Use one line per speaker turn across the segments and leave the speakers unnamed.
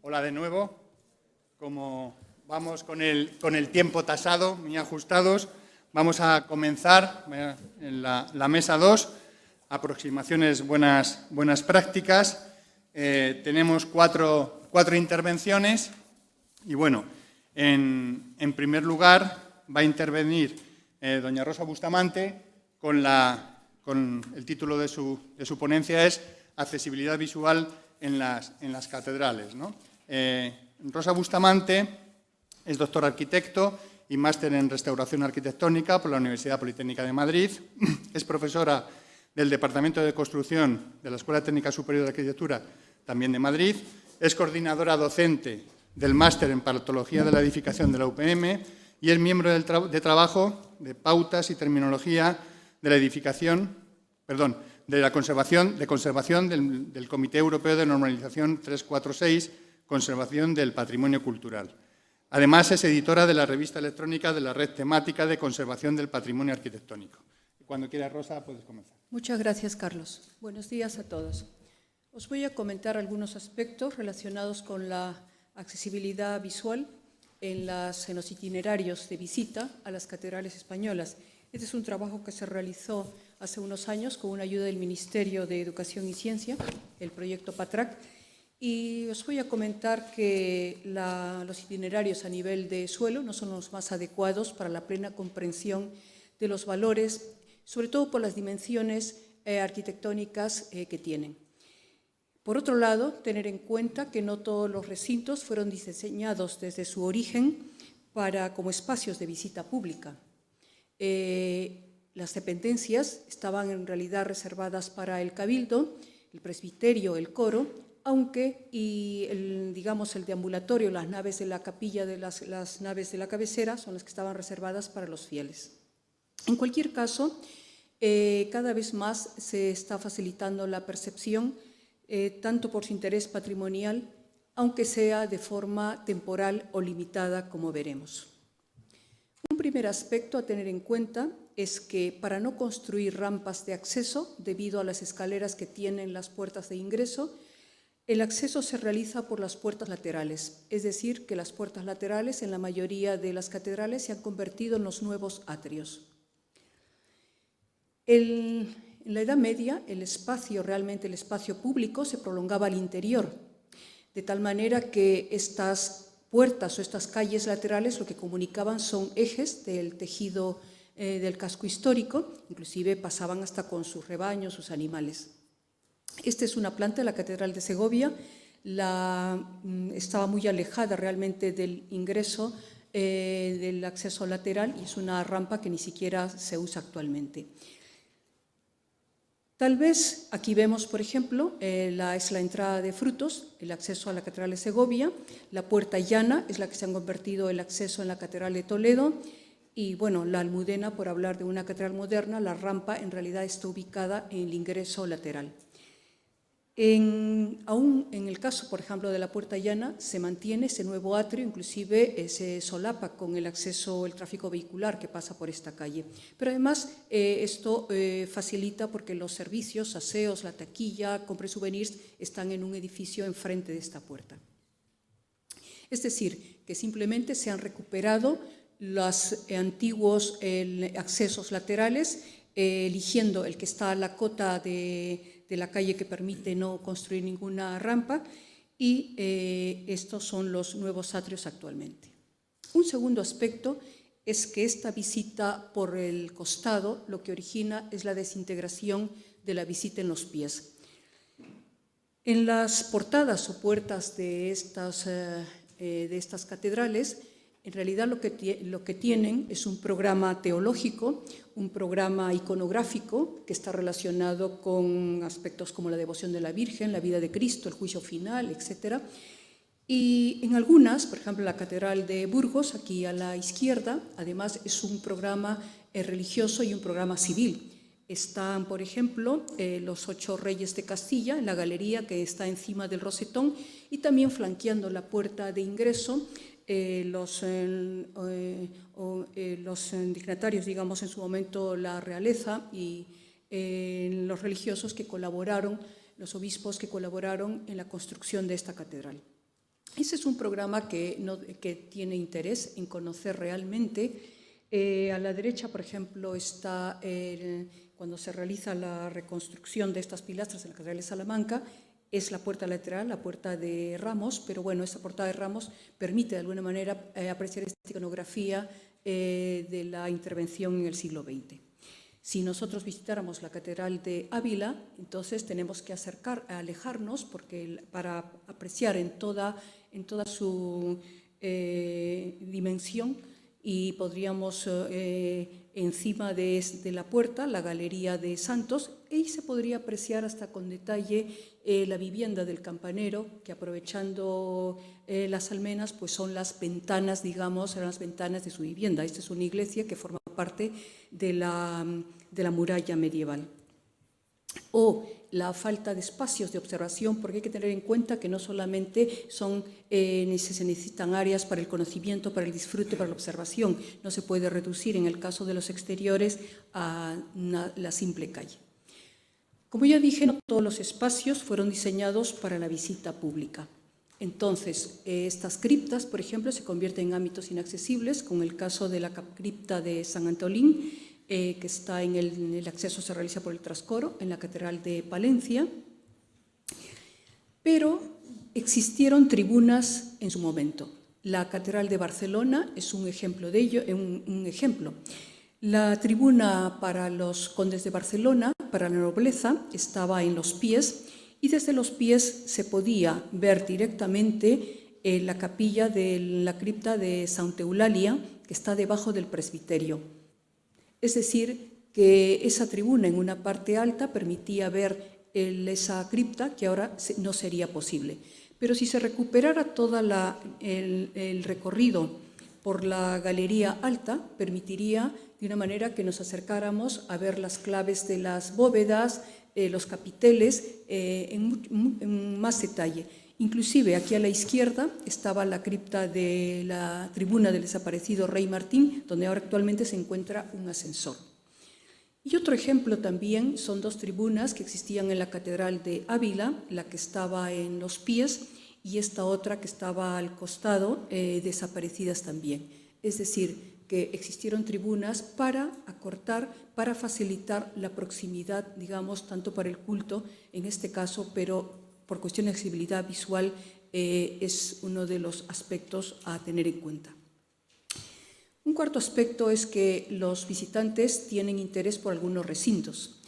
Hola de nuevo. Como vamos con el tiempo tasado, muy ajustados, vamos a comenzar en la mesa 2, aproximaciones buenas prácticas. Tenemos cuatro intervenciones y, bueno, en primer lugar va a intervenir doña Rosa Bustamante con el título de su ponencia es Accesibilidad visual en las catedrales, ¿no? Rosa Bustamante es doctor arquitecto y máster en restauración arquitectónica por la Universidad Politécnica de Madrid. Es profesora del Departamento de Construcción de la Escuela Técnica Superior de Arquitectura, también de Madrid. Es coordinadora docente del máster en Patología de la Edificación de la UPM y es miembro de trabajo de pautas y terminología de la edificación, de la conservación del Comité Europeo de Normalización 346, Conservación del Patrimonio Cultural. Además, es editora de la revista electrónica de la Red Temática de Conservación del Patrimonio Arquitectónico. Cuando quieras, Rosa, puedes comenzar.
Muchas gracias, Carlos. Buenos días a todos. Os voy a comentar algunos aspectos relacionados con la accesibilidad visual en los itinerarios de visita a las catedrales españolas. Este es un trabajo que se realizó hace unos años con una ayuda del Ministerio de Educación y Ciencia, el proyecto PATRAC, y os voy a comentar que los itinerarios a nivel de suelo no son los más adecuados para la plena comprensión de los valores, sobre todo por las dimensiones arquitectónicas que tienen. Por otro lado, tener en cuenta que no todos los recintos fueron diseñados desde su origen como espacios de visita pública. Las dependencias estaban en realidad reservadas para el cabildo, el presbiterio, el coro, aunque el deambulatorio, las naves de la capilla, las naves de la cabecera, son las que estaban reservadas para los fieles. En cualquier caso, cada vez más se está facilitando la percepción, tanto por su interés patrimonial, aunque sea de forma temporal o limitada, como veremos. Un primer aspecto a tener en cuenta es que para no construir rampas de acceso, debido a las escaleras que tienen las puertas de ingreso, el acceso se realiza por las puertas laterales, es decir, que las puertas laterales en la mayoría de las catedrales se han convertido en los nuevos atrios. En la Edad Media, el espacio público se prolongaba al interior, de tal manera que estas puertas o estas calles laterales lo que comunicaban son ejes del tejido del casco histórico, inclusive pasaban hasta con sus rebaños, sus animales. Esta es una planta de la Catedral de Segovia, estaba muy alejada realmente del ingreso del acceso lateral y es una rampa que ni siquiera se usa actualmente. Tal vez aquí vemos, por ejemplo, es la entrada de Frutos, el acceso a la Catedral de Segovia, la puerta llana es la que se ha convertido el acceso en la Catedral de Toledo y, bueno, la Almudena, por hablar de una catedral moderna, la rampa en realidad está ubicada en el ingreso lateral. Aún en el caso, por ejemplo, de la Puerta Llana, se mantiene ese nuevo atrio, inclusive se solapa con el acceso, el tráfico vehicular que pasa por esta calle. Pero además esto facilita porque los servicios, aseos, la taquilla, compra y souvenirs están en un edificio enfrente de esta puerta. Es decir, que simplemente se han recuperado los antiguos accesos laterales, eligiendo el que está a la cota de la calle que permite no construir ninguna rampa y estos son los nuevos atrios actualmente. Un segundo aspecto es que esta visita por el costado lo que origina es la desintegración de la visita en los pies. En las portadas o puertas de estas catedrales, en realidad lo que tienen es un programa teológico, un programa iconográfico que está relacionado con aspectos como la devoción de la Virgen, la vida de Cristo, el juicio final, etc. Y en algunas, por ejemplo, la Catedral de Burgos, aquí a la izquierda, además es un programa religioso y un programa civil. Están, por ejemplo, los 8 reyes de Castilla en la galería que está encima del rosetón y también flanqueando la puerta de ingreso los dignatarios, digamos, en su momento la realeza y los religiosos que colaboraron, los obispos que colaboraron en la construcción de esta catedral. Ese es un programa que tiene interés en conocer realmente. A la derecha, por ejemplo, está cuando se realiza la reconstrucción de estas pilastras en la Catedral de Salamanca, es la puerta lateral, la puerta de Ramos, pero bueno, esa puerta de Ramos permite de alguna manera apreciar esta iconografía de la intervención en el siglo XX. Si nosotros visitáramos la Catedral de Ávila, entonces tenemos que alejarnos, porque para apreciar en toda su dimensión, y podríamos encima de la puerta, la Galería de Santos, y se podría apreciar hasta con detalle la vivienda del campanero, que aprovechando las almenas, pues son las ventanas, digamos, eran las ventanas de su vivienda. Esta es una iglesia que forma parte de la muralla medieval. O la falta de espacios de observación, porque hay que tener en cuenta que no solamente se necesitan áreas para el conocimiento, para el disfrute, para la observación. No se puede reducir, en el caso de los exteriores, a la simple calle. Como ya dije, no todos los espacios fueron diseñados para la visita pública. Entonces, estas criptas, por ejemplo, se convierten en ámbitos inaccesibles, como el caso de la cripta de San Antolín, que está en el acceso se realiza por el trascoro, en la Catedral de Palencia. Pero existieron tribunas en su momento. La Catedral de Barcelona es un ejemplo de ello, un ejemplo. La tribuna para los condes de Barcelona, para la nobleza, estaba en los pies, y desde los pies se podía ver directamente la capilla de la cripta de Santa Eulalia, que está debajo del presbiterio. Es decir, que esa tribuna en una parte alta permitía ver esa cripta, que ahora no sería posible. Pero si se recuperara todo el recorrido por la galería alta, permitiría de una manera que nos acercáramos a ver las claves de las bóvedas, los capiteles, en más detalle. Inclusive aquí a la izquierda estaba la cripta de la tribuna del desaparecido rey Martín, donde ahora actualmente se encuentra un ascensor. Y otro ejemplo también son dos tribunas que existían en la Catedral de Ávila, la que estaba en los pies y esta otra que estaba al costado, desaparecidas también. Es decir, que existieron tribunas para acortar, para facilitar la proximidad, digamos, tanto para el culto, en este caso, pero por cuestión de accesibilidad visual, es uno de los aspectos a tener en cuenta. Un cuarto aspecto es que los visitantes tienen interés por algunos recintos.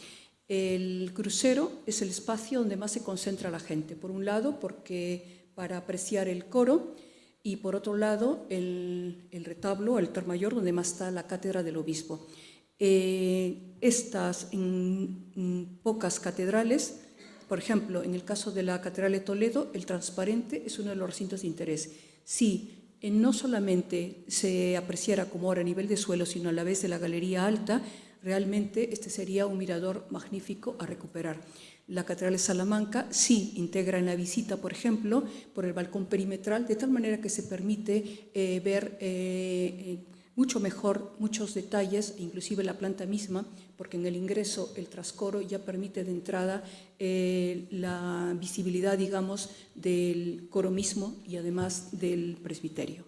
El crucero es el espacio donde más se concentra la gente. Por un lado, porque para apreciar el coro, y por otro lado, el retablo, el altar mayor, donde más está la cátedra del obispo. Estas pocas catedrales, por ejemplo, en el caso de la Catedral de Toledo, el transparente es uno de los recintos de interés. Si no solamente se apreciara como ahora a nivel de suelo, sino a la vez de la galería alta, realmente este sería un mirador magnífico a recuperar. La Catedral de Salamanca sí integra en la visita, por ejemplo, por el balcón perimetral, de tal manera que se permite ver mucho mejor muchos detalles, inclusive la planta misma, porque en el ingreso el trascoro ya permite de entrada la visibilidad, digamos, del coro mismo y además del presbiterio.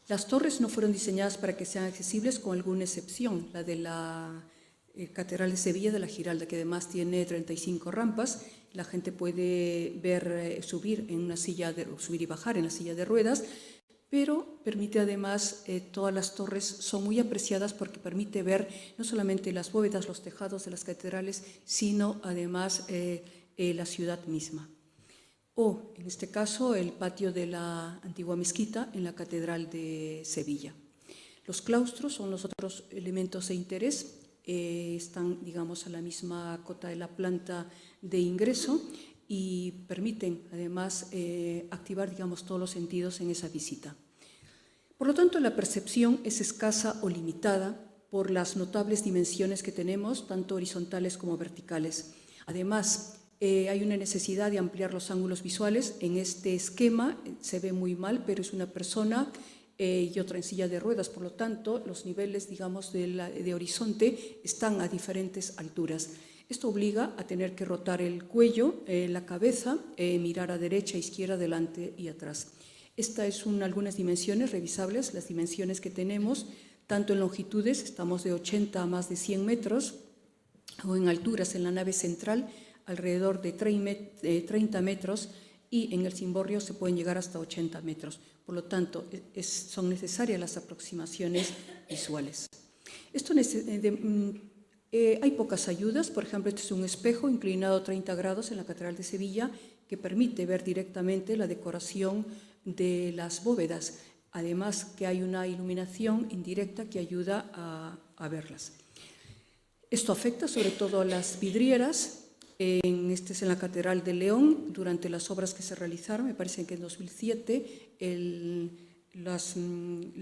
Las torres no fueron diseñadas para que sean accesibles, con alguna excepción, la de la Catedral de Sevilla de la Giralda, que además tiene 35 rampas. La gente puede subir y bajar en la silla de ruedas, pero permite además, todas las torres son muy apreciadas porque permite ver no solamente las bóvedas, los tejados de las catedrales, sino además la ciudad misma. O, en este caso, el patio de la antigua mezquita en la Catedral de Sevilla. Los claustros son los otros elementos de interés. Están, digamos, a la misma cota de la planta de ingreso y permiten, además, activar, digamos, todos los sentidos en esa visita. Por lo tanto, la percepción es escasa o limitada por las notables dimensiones que tenemos, tanto horizontales como verticales. Además, hay una necesidad de ampliar los ángulos visuales. En este esquema se ve muy mal, pero es una persona y otra en silla de ruedas, por lo tanto, los niveles, digamos, de horizonte están a diferentes alturas. Esto obliga a tener que rotar el cuello, la cabeza, mirar a derecha, izquierda, delante y atrás. Estas son algunas dimensiones revisables, las dimensiones que tenemos, tanto en longitudes, estamos de 80 a más de 100 metros, o en alturas en la nave central, alrededor de 30 metros, y en el cimborrio se pueden llegar hasta 80 metros. Por lo tanto, son necesarias las aproximaciones visuales. Hay pocas ayudas, por ejemplo, este es un espejo inclinado 30 grados en la Catedral de Sevilla que permite ver directamente la decoración de las bóvedas, además que hay una iluminación indirecta que ayuda a verlas. Esto afecta sobre todo a las vidrieras. Este es en la Catedral de León, durante las obras que se realizaron, me parece que en 2007, el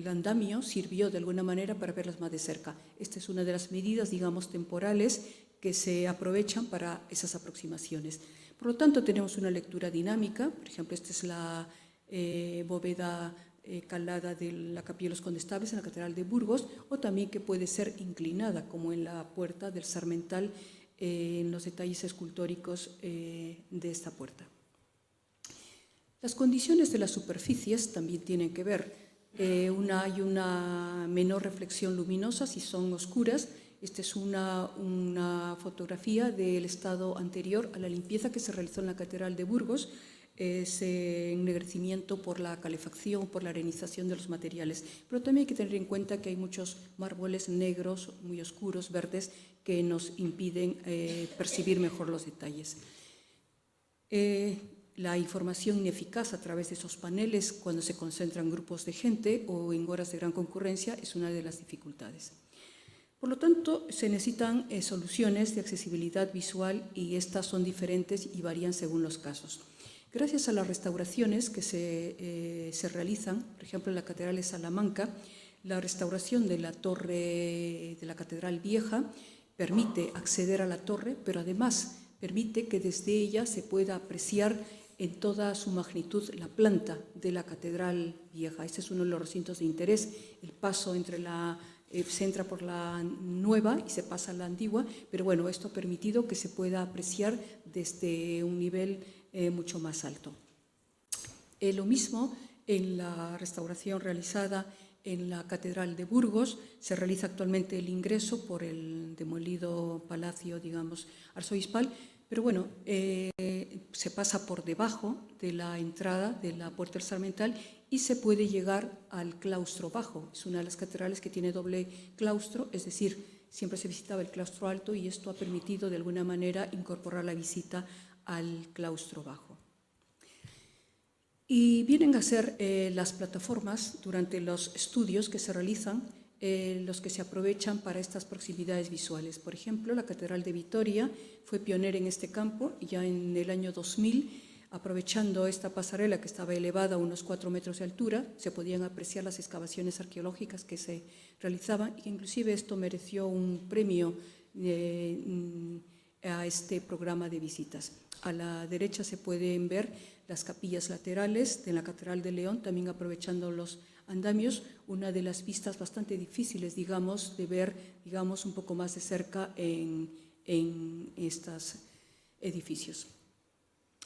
andamio sirvió de alguna manera para verlas más de cerca. Esta es una de las medidas, digamos, temporales que se aprovechan para esas aproximaciones. Por lo tanto, tenemos una lectura dinámica. Por ejemplo, esta es la bóveda calada de la Capilla de los Condestables en la Catedral de Burgos, o también que puede ser inclinada, como en la puerta del Sarmental, en los detalles escultóricos de esta puerta. Las condiciones de las superficies también tienen que ver. Hay una menor reflexión luminosa si son oscuras. Esta es una fotografía del estado anterior a la limpieza que se realizó en la Catedral de Burgos, ese ennegrecimiento por la calefacción, por la arenización de los materiales. Pero también hay que tener en cuenta que hay muchos mármoles negros, muy oscuros, verdes, que nos impiden percibir mejor los detalles. La información ineficaz a través de esos paneles cuando se concentran grupos de gente o en horas de gran concurrencia es una de las dificultades. Por lo tanto, se necesitan soluciones de accesibilidad visual y estas son diferentes y varían según los casos. Gracias a las restauraciones que se realizan, por ejemplo en la Catedral de Salamanca, la restauración de la torre de la Catedral Vieja permite acceder a la torre, pero además permite que desde ella se pueda apreciar en toda su magnitud la planta de la Catedral Vieja. Este es uno de los recintos de interés, el paso entre se entra por la nueva y se pasa a la antigua, pero bueno, esto ha permitido que se pueda apreciar desde un nivel mucho más alto. Lo mismo en la restauración realizada en la Catedral de Burgos. Se realiza actualmente el ingreso por el demolido palacio, digamos, arzobispal, pero bueno, se pasa por debajo de la entrada de la Puerta del Sarmental y se puede llegar al claustro bajo. Es una de las catedrales que tiene doble claustro, es decir, siempre se visitaba el claustro alto y esto ha permitido de alguna manera incorporar la visita al claustro bajo. Y vienen a ser las plataformas durante los estudios que se realizan, los que se aprovechan para estas proximidades visuales. Por ejemplo, la Catedral de Vitoria fue pionera en este campo ya en el año 2000, aprovechando esta pasarela que estaba elevada a unos 4 metros de altura, se podían apreciar las excavaciones arqueológicas que se realizaban y inclusive esto mereció un premio a este programa de visitas. A la derecha se pueden ver las capillas laterales de la Catedral de León, también aprovechando los andamios, una de las vistas bastante difíciles, digamos, de ver, digamos, un poco más de cerca en estos edificios.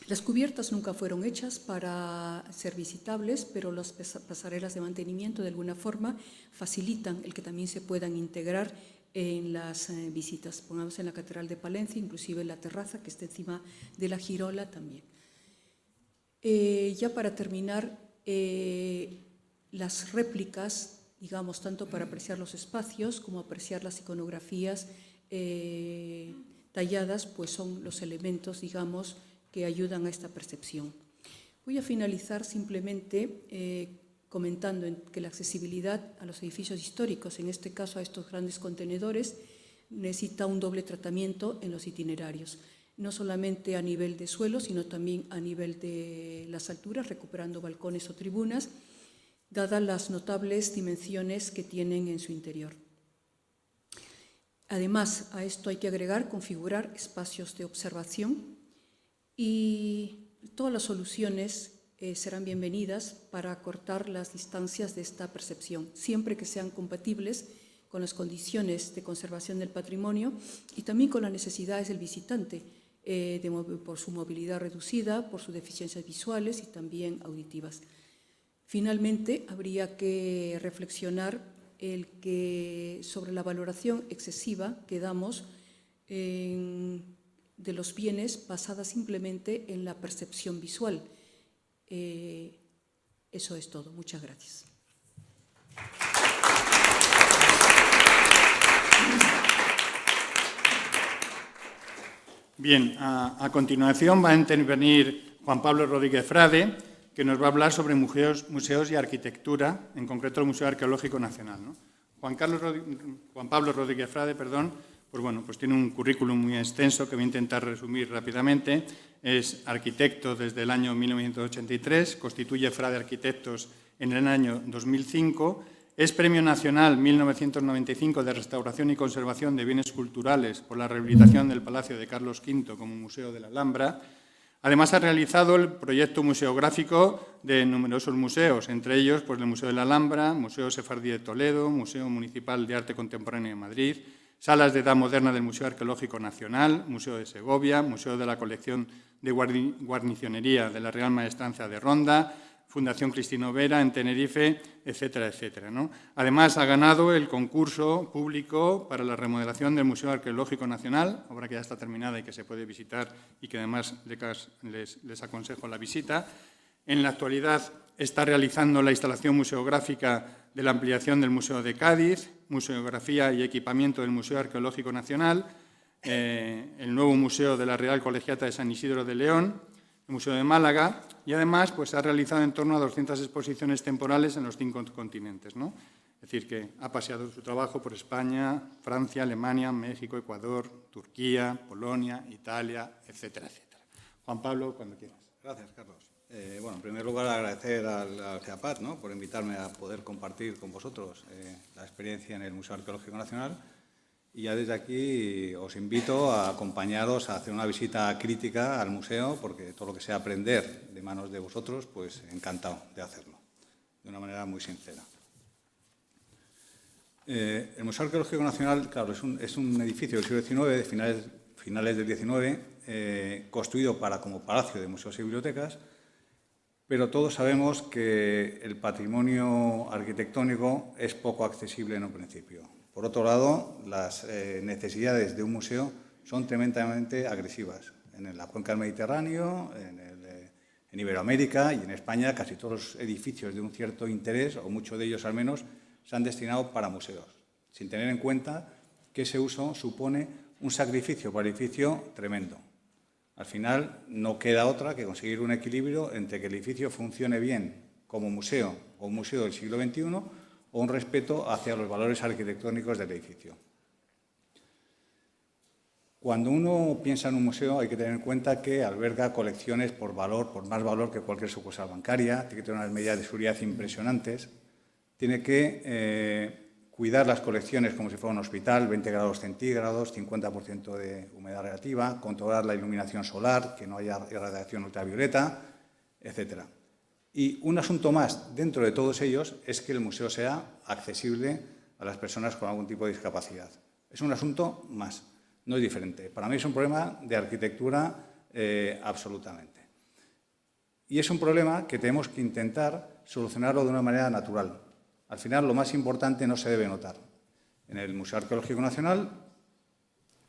Las cubiertas nunca fueron hechas para ser visitables, pero las pasarelas de mantenimiento de alguna forma facilitan el que también se puedan integrar en las visitas. Pongamos en la Catedral de Palencia, inclusive en la terraza que está encima de la girola también. Ya para terminar, las réplicas, digamos, tanto para apreciar los espacios como apreciar las iconografías talladas, pues son los elementos, digamos, que ayudan a esta percepción. Voy a finalizar simplemente comentando que la accesibilidad a los edificios históricos, en este caso a estos grandes contenedores, necesita un doble tratamiento en los itinerarios, no solamente a nivel de suelo, sino también a nivel de las alturas, recuperando balcones o tribunas, dadas las notables dimensiones que tienen en su interior. Además, a esto hay que agregar, configurar espacios de observación y todas las soluciones serán bienvenidas para acortar las distancias de esta percepción, siempre que sean compatibles con las condiciones de conservación del patrimonio y también con las necesidades del visitante, por su movilidad reducida, por sus deficiencias visuales y también auditivas. Finalmente, habría que reflexionar sobre la valoración excesiva que damos de los bienes basada simplemente en la percepción visual. Eso es todo. Muchas gracias.
Bien, a continuación va a intervenir Juan Pablo Rodríguez Frade, que nos va a hablar sobre museos y arquitectura, en concreto el Museo Arqueológico Nacional, ¿no? Juan Pablo Rodríguez Frade, pues tiene un currículum muy extenso que voy a intentar resumir rápidamente. Es arquitecto desde el año 1983, constituye Frade Arquitectos en el año 2005, es Premio Nacional 1995 de Restauración y Conservación de Bienes Culturales por la rehabilitación del Palacio de Carlos V como Museo de la Alhambra. Además, ha realizado el proyecto museográfico de numerosos museos, entre ellos pues, el Museo de la Alhambra, Museo Sefardí de Toledo, Museo Municipal de Arte Contemporáneo de Madrid, Salas de Edad Moderna del Museo Arqueológico Nacional, Museo de Segovia, Museo de la Colección de Guarnicionería de la Real Maestranza de Ronda, Fundación Cristino Vera en Tenerife, etcétera, etcétera, ¿no? Además, ha ganado el concurso público para la remodelación del Museo Arqueológico Nacional, obra que ya está terminada y que se puede visitar y que además les aconsejo la visita. En la actualidad está realizando la instalación museográfica de la ampliación del Museo de Cádiz, museografía y equipamiento del Museo Arqueológico Nacional, el nuevo Museo de la Real Colegiata de San Isidro de León, el Museo de Málaga, y además pues, ha realizado en torno a 200 exposiciones temporales en los 5 continentes, ¿no? Es decir, que ha paseado su trabajo por España, Francia, Alemania, México, Ecuador, Turquía, Polonia, Italia, etcétera, etcétera. Juan Pablo, cuando quieras.
Gracias, Carlos. En primer lugar, agradecer al CEAPAT, ¿no?, por invitarme a poder compartir con vosotros la experiencia en el Museo Arqueológico Nacional. Y ya desde aquí os invito a acompañaros a hacer una visita crítica al museo, porque todo lo que sea aprender de manos de vosotros, pues encantado de hacerlo, de una manera muy sincera. El Museo Arqueológico Nacional, claro, es un edificio del siglo XIX, de finales del XIX, construido como palacio de museos y bibliotecas, pero todos sabemos que el patrimonio arquitectónico es poco accesible en un principio. Por otro lado, las necesidades de un museo son tremendamente agresivas. En la cuenca del Mediterráneo, en Iberoamérica y en España, casi todos los edificios de un cierto interés, o muchos de ellos al menos, se han destinado para museos, sin tener en cuenta que ese uso supone un sacrificio para el edificio tremendo. Al final, no queda otra que conseguir un equilibrio entre que el edificio funcione bien como museo o un museo del siglo XXI o un respeto hacia los valores arquitectónicos del edificio. Cuando uno piensa en un museo hay que tener en cuenta que alberga colecciones por más valor que cualquier sucursal bancaria, tiene que tener unas medidas de seguridad impresionantes, tiene que cuidar las colecciones como si fuera un hospital, 20 grados centígrados, 50% de humedad relativa, controlar la iluminación solar, que no haya irradiación ultravioleta, etcétera. Y un asunto más dentro de todos ellos es que el museo sea accesible a las personas con algún tipo de discapacidad. Es un asunto más, no es diferente. Para mí es un problema de arquitectura absolutamente. Y es un problema que tenemos que intentar solucionarlo de una manera natural. Al final, lo más importante no se debe notar. En el Museo Arqueológico Nacional,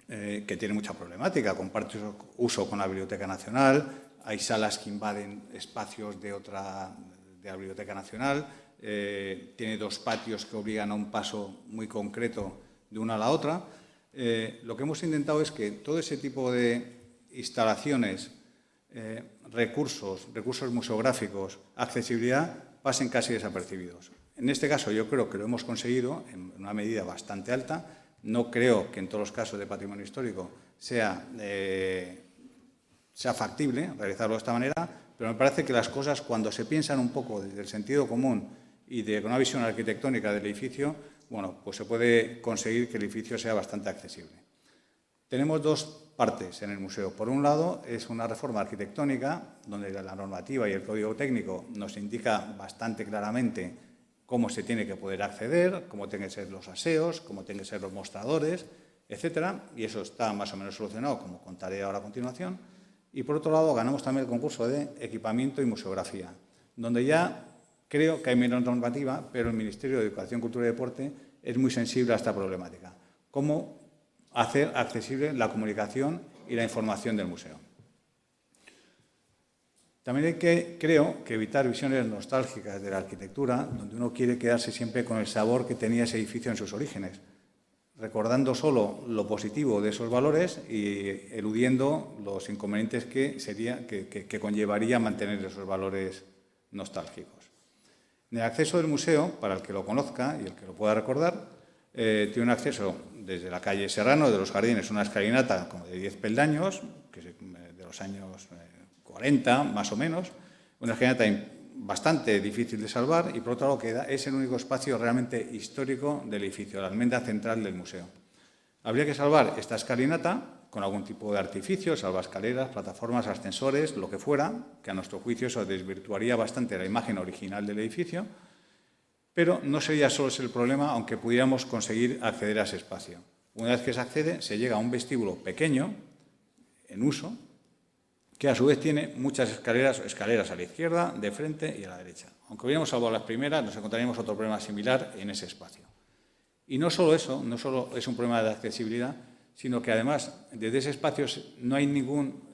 que tiene mucha problemática, comparte uso con la Biblioteca Nacional, hay salas que invaden espacios de la Biblioteca Nacional, tiene 2 patios que obligan a un paso muy concreto de una a la otra. Lo que hemos intentado es que todo ese tipo de instalaciones, recursos museográficos, accesibilidad, pasen casi desapercibidos. En este caso yo creo que lo hemos conseguido en una medida bastante alta. No creo que en todos los casos de patrimonio histórico sea factible realizarlo de esta manera, pero me parece que las cosas, cuando se piensan un poco desde el sentido común y con una visión arquitectónica del edificio, bueno, pues se puede conseguir que el edificio sea bastante accesible. Tenemos 2 partes en el museo. Por un lado, es una reforma arquitectónica, donde la normativa y el código técnico nos indica bastante claramente cómo se tiene que poder acceder, cómo tienen que ser los aseos, cómo tienen que ser los mostradores, etcétera, y eso está más o menos solucionado, como contaré ahora a continuación. Y por otro lado, ganamos también el concurso de equipamiento y museografía, donde ya creo que hay menos normativa, pero el Ministerio de Educación, Cultura y Deporte es muy sensible a esta problemática. Cómo hacer accesible la comunicación y la información del museo. También hay que, creo, que evitar visiones nostálgicas de la arquitectura, donde uno quiere quedarse siempre con el sabor que tenía ese edificio en sus orígenes, recordando solo lo positivo de esos valores y eludiendo los inconvenientes que conllevaría mantener esos valores nostálgicos. En el acceso del museo, para el que lo conozca y el que lo pueda recordar, tiene un acceso desde la calle Serrano, de los Jardines, una escalinata como de 10 peldaños, que es de los años 40, más o menos, una escalinata bastante difícil de salvar y, por otro lado, es el único espacio realmente histórico del edificio, la almendra central del museo. Habría que salvar esta escalinata con algún tipo de artificio, salvaescaleras, plataformas, ascensores, lo que fuera, que a nuestro juicio eso desvirtuaría bastante la imagen original del edificio, pero no sería solo ese el problema, aunque pudiéramos conseguir acceder a ese espacio. Una vez que se accede, se llega a un vestíbulo pequeño, en uso, que a su vez tiene muchas escaleras a la izquierda, de frente y a la derecha. Aunque hubiéramos salvado las primeras, nos encontraríamos otro problema similar en ese espacio. Y no solo eso, no solo es un problema de accesibilidad, sino que además desde ese espacio no hay ningún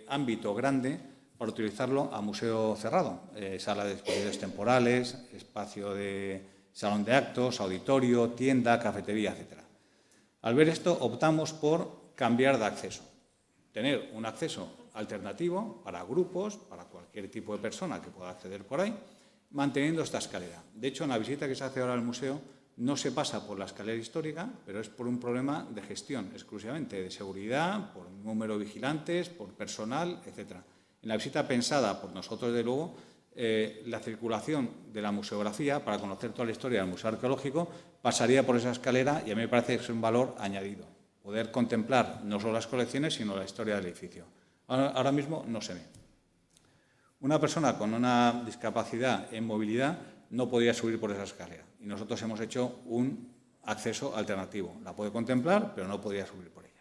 ámbito grande para utilizarlo a museo cerrado. Sala de exposiciones temporales, espacio de salón de actos, auditorio, tienda, cafetería, etc. Al ver esto, optamos por cambiar de acceso. Tener un acceso alternativo para grupos, para cualquier tipo de persona que pueda acceder por ahí, manteniendo esta escalera. De hecho, en la visita que se hace ahora al museo no se pasa por la escalera histórica, pero es por un problema de gestión exclusivamente, de seguridad, por número de vigilantes, por personal, etc. En la visita pensada por nosotros, de luego, la circulación de la museografía, para conocer toda la historia del Museo Arqueológico, pasaría por esa escalera y a mí me parece que es un valor añadido. Poder contemplar no solo las colecciones, sino la historia del edificio. Ahora mismo no se ve. Una persona con una discapacidad en movilidad no podría subir por esa escalera y nosotros hemos hecho un acceso alternativo. La puede contemplar, pero no podría subir por ella.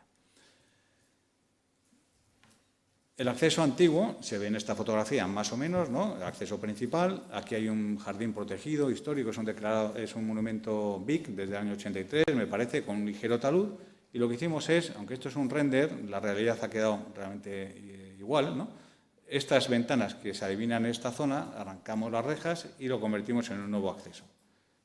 El acceso antiguo se ve en esta fotografía más o menos, ¿no? El acceso principal. Aquí hay un jardín protegido, histórico, es un monumento BIC desde el año 83, me parece, con un ligero talud. Y lo que hicimos es, aunque esto es un render, la realidad ha quedado realmente igual, ¿no? Estas ventanas que se adivinan en esta zona, arrancamos las rejas y lo convertimos en un nuevo acceso.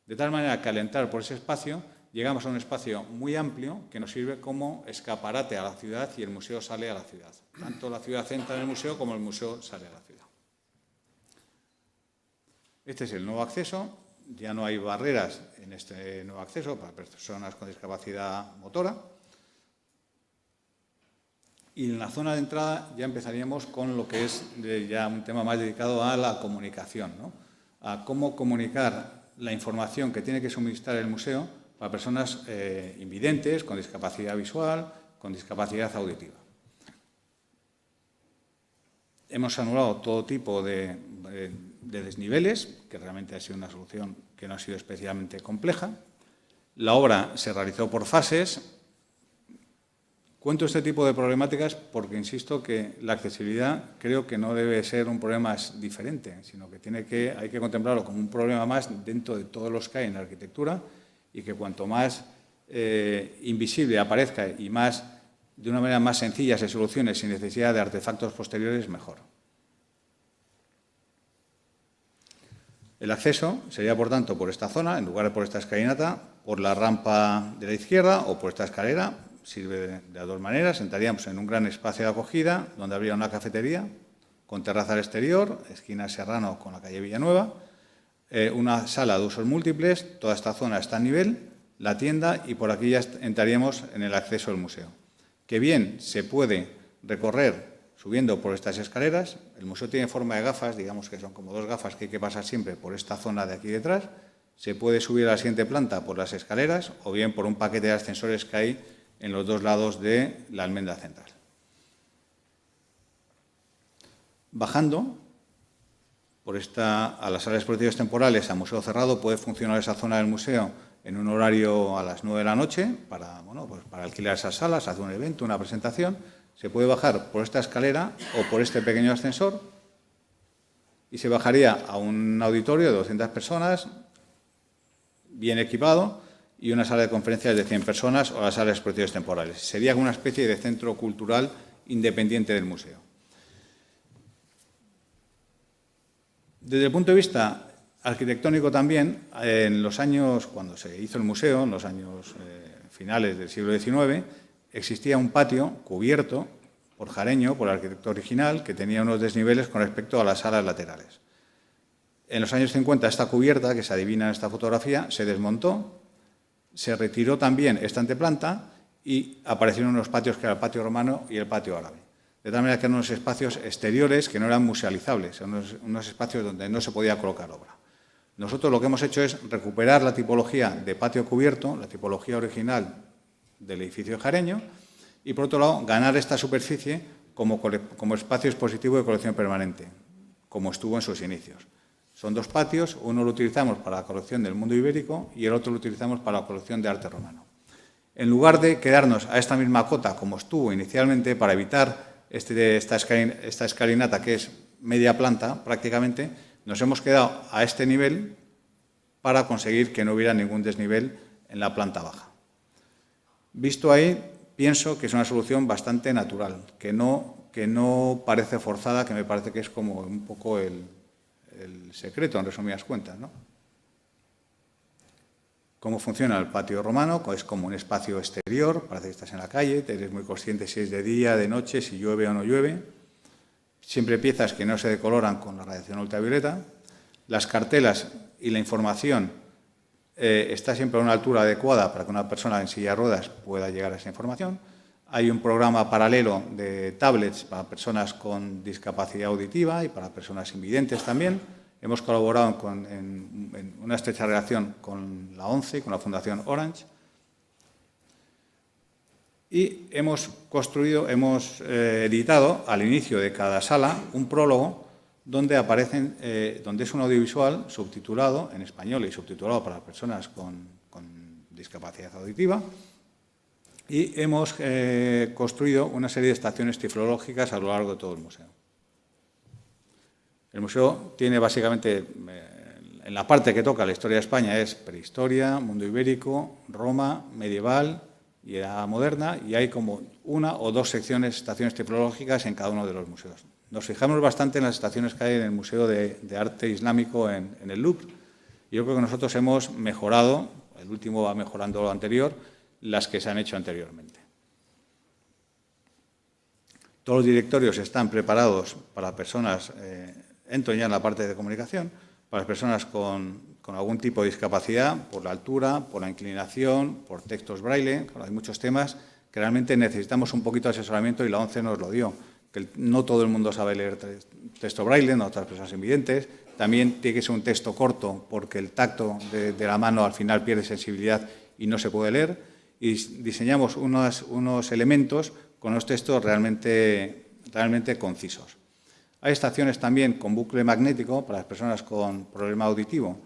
De tal manera que al entrar por ese espacio, llegamos a un espacio muy amplio que nos sirve como escaparate a la ciudad y el museo sale a la ciudad. Tanto la ciudad entra en el museo como el museo sale a la ciudad. Este es el nuevo acceso. Ya no hay barreras en este nuevo acceso para personas con discapacidad motora. Y en la zona de entrada ya empezaríamos con lo que es ya un tema más dedicado a la comunicación, ¿no? A cómo comunicar la información que tiene que suministrar el museo para personas invidentes, con discapacidad visual, con discapacidad auditiva. Hemos anulado todo tipo de desniveles, que realmente ha sido una solución que no ha sido especialmente compleja. La obra se realizó por fases. Cuento este tipo de problemáticas porque insisto que la accesibilidad creo que no debe ser un problema diferente, sino que hay que contemplarlo como un problema más dentro de todos los que hay en la arquitectura y que cuanto más invisible aparezca y más, de una manera más sencilla se solucione sin necesidad de artefactos posteriores, mejor. El acceso sería, por tanto, por esta zona, en lugar de por esta escalinata, por la rampa de la izquierda o por esta escalera. Sirve de las dos maneras. Entraríamos en un gran espacio de acogida donde habría una cafetería con terraza al exterior, esquina Serrano con la calle Villanueva, una sala de usos múltiples, toda esta zona está a nivel, la tienda y por aquí ya entraríamos en el acceso al museo. Que bien se puede recorrer subiendo por estas escaleras. El museo tiene forma de gafas, digamos que son como dos gafas que hay que pasar siempre por esta zona de aquí detrás. Se puede subir a la siguiente planta por las escaleras o bien por un paquete de ascensores que hay en los dos lados de la almendra central. Bajando a las salas expositivas temporales, a museo cerrado, puede funcionar esa zona del museo en un horario a las 9 de la noche para, bueno, pues para alquilar esas salas, hacer un evento, una presentación. Se puede bajar por esta escalera o por este pequeño ascensor y se bajaría a un auditorio de 200 personas, bien equipado, y una sala de conferencias de 100 personas o las salas expositivas temporales. Sería una especie de centro cultural independiente del museo. Desde el punto de vista arquitectónico también, en los años, cuando se hizo el museo, en los años finales del siglo XIX, existía un patio cubierto por Jareño, por el arquitecto original, que tenía unos desniveles con respecto a las salas laterales. En los años 50 esta cubierta, que se adivina en esta fotografía, se desmontó, se retiró también esta anteplanta y aparecieron unos patios que era el patio romano y el patio árabe. De tal manera que eran unos espacios exteriores que no eran musealizables, eran unos espacios donde no se podía colocar obra. Nosotros lo que hemos hecho es recuperar la tipología de patio cubierto, la tipología original del edificio de Jareño, y por otro lado ganar esta superficie como espacio expositivo de colección permanente, como estuvo en sus inicios. Son dos patios, uno lo utilizamos para la colección del mundo ibérico y el otro lo utilizamos para la colección de arte romano. En lugar de quedarnos a esta misma cota como estuvo inicialmente, para evitar esta escalinata que es media planta prácticamente, nos hemos quedado a este nivel para conseguir que no hubiera ningún desnivel en la planta baja. Visto ahí, pienso que es una solución bastante natural, que no parece forzada, que me parece que es como un poco el secreto, en resumidas cuentas, ¿no? ¿Cómo funciona el patio romano? Es como un espacio exterior, parece que estás en la calle, eres muy consciente si es de día, de noche, si llueve o no llueve. Siempre piezas que no se decoloran con la radiación ultravioleta. Las cartelas y la información está siempre a una altura adecuada para que una persona en silla de ruedas pueda llegar a esa información. Hay un programa paralelo de tablets para personas con discapacidad auditiva y para personas invidentes también. Hemos colaborado en una estrecha relación con la ONCE y con la Fundación Orange. Y hemos editado al inicio de cada sala un prólogo donde donde es un audiovisual subtitulado en español y subtitulado para personas con discapacidad auditiva. Y hemos construido una serie de estaciones tiflológicas a lo largo de todo el museo. El museo tiene básicamente, en la parte que toca la historia de España, es prehistoria, mundo ibérico, Roma, medieval y edad moderna, y hay como una o dos secciones, estaciones tiflológicas en cada uno de los museos. Nos fijamos bastante en las estaciones que hay en el Museo de Arte Islámico en el Louvre. Yo creo que nosotros hemos mejorado, el último va mejorando lo anterior, las que se han hecho anteriormente. Todos los directorios están preparados para personas, entro ya en la parte de comunicación, para personas con algún tipo de discapacidad, por la altura, por la inclinación, por textos braille. Hay muchos temas que realmente necesitamos un poquito de asesoramiento y la ONCE nos lo dio. Que no todo el mundo sabe leer texto braille, no otras personas invidentes. También tiene que ser un texto corto porque el tacto de la mano al final pierde sensibilidad y no se puede leer. Y diseñamos unos elementos con los textos realmente concisos. Hay estaciones también con bucle magnético para las personas con problema auditivo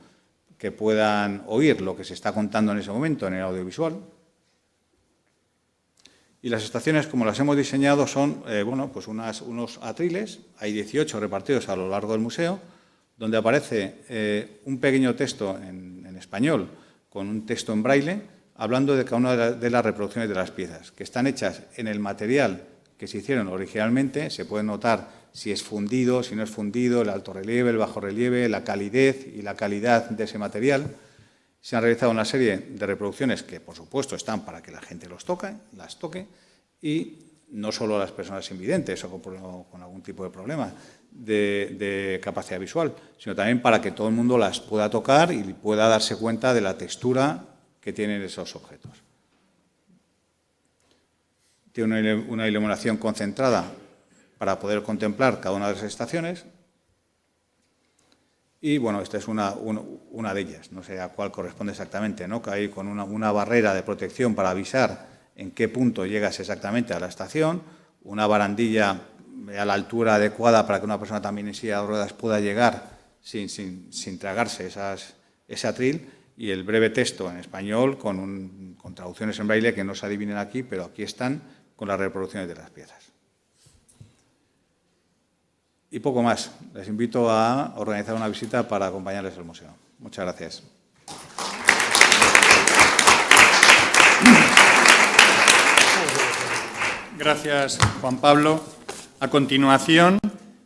que puedan oír lo que se está contando en ese momento en el audiovisual. Y las estaciones, como las hemos diseñado, son pues unos atriles, hay 18 repartidos a lo largo del museo, donde aparece un pequeño texto en español con un texto en braille, hablando de cada una de las reproducciones de las piezas, que están hechas en el material que se hicieron originalmente. Se puede notar si es fundido, si no es fundido, el alto relieve, el bajo relieve, la calidez y la calidad de ese material. Se han realizado una serie de reproducciones que, por supuesto, están para que la gente las toque, y no solo las personas invidentes o con algún tipo de problema de capacidad visual, sino también para que todo el mundo las pueda tocar y pueda darse cuenta de la textura que tienen esos objetos. Tiene una iluminación concentrada para poder contemplar cada una de las estaciones. Y, bueno, esta es una de ellas, no sé a cuál corresponde exactamente, ¿no? Que hay con una barrera de protección para avisar en qué punto llegas exactamente a la estación, una barandilla a la altura adecuada para que una persona también en silla de ruedas pueda llegar sin tragarse ese atril, y el breve texto en español con traducciones en braille que no se adivinen aquí, pero aquí están con las reproducciones de las piezas. Y poco más. Les invito a organizar una visita para acompañarles al museo. Muchas gracias.
Gracias, Juan Pablo. A continuación,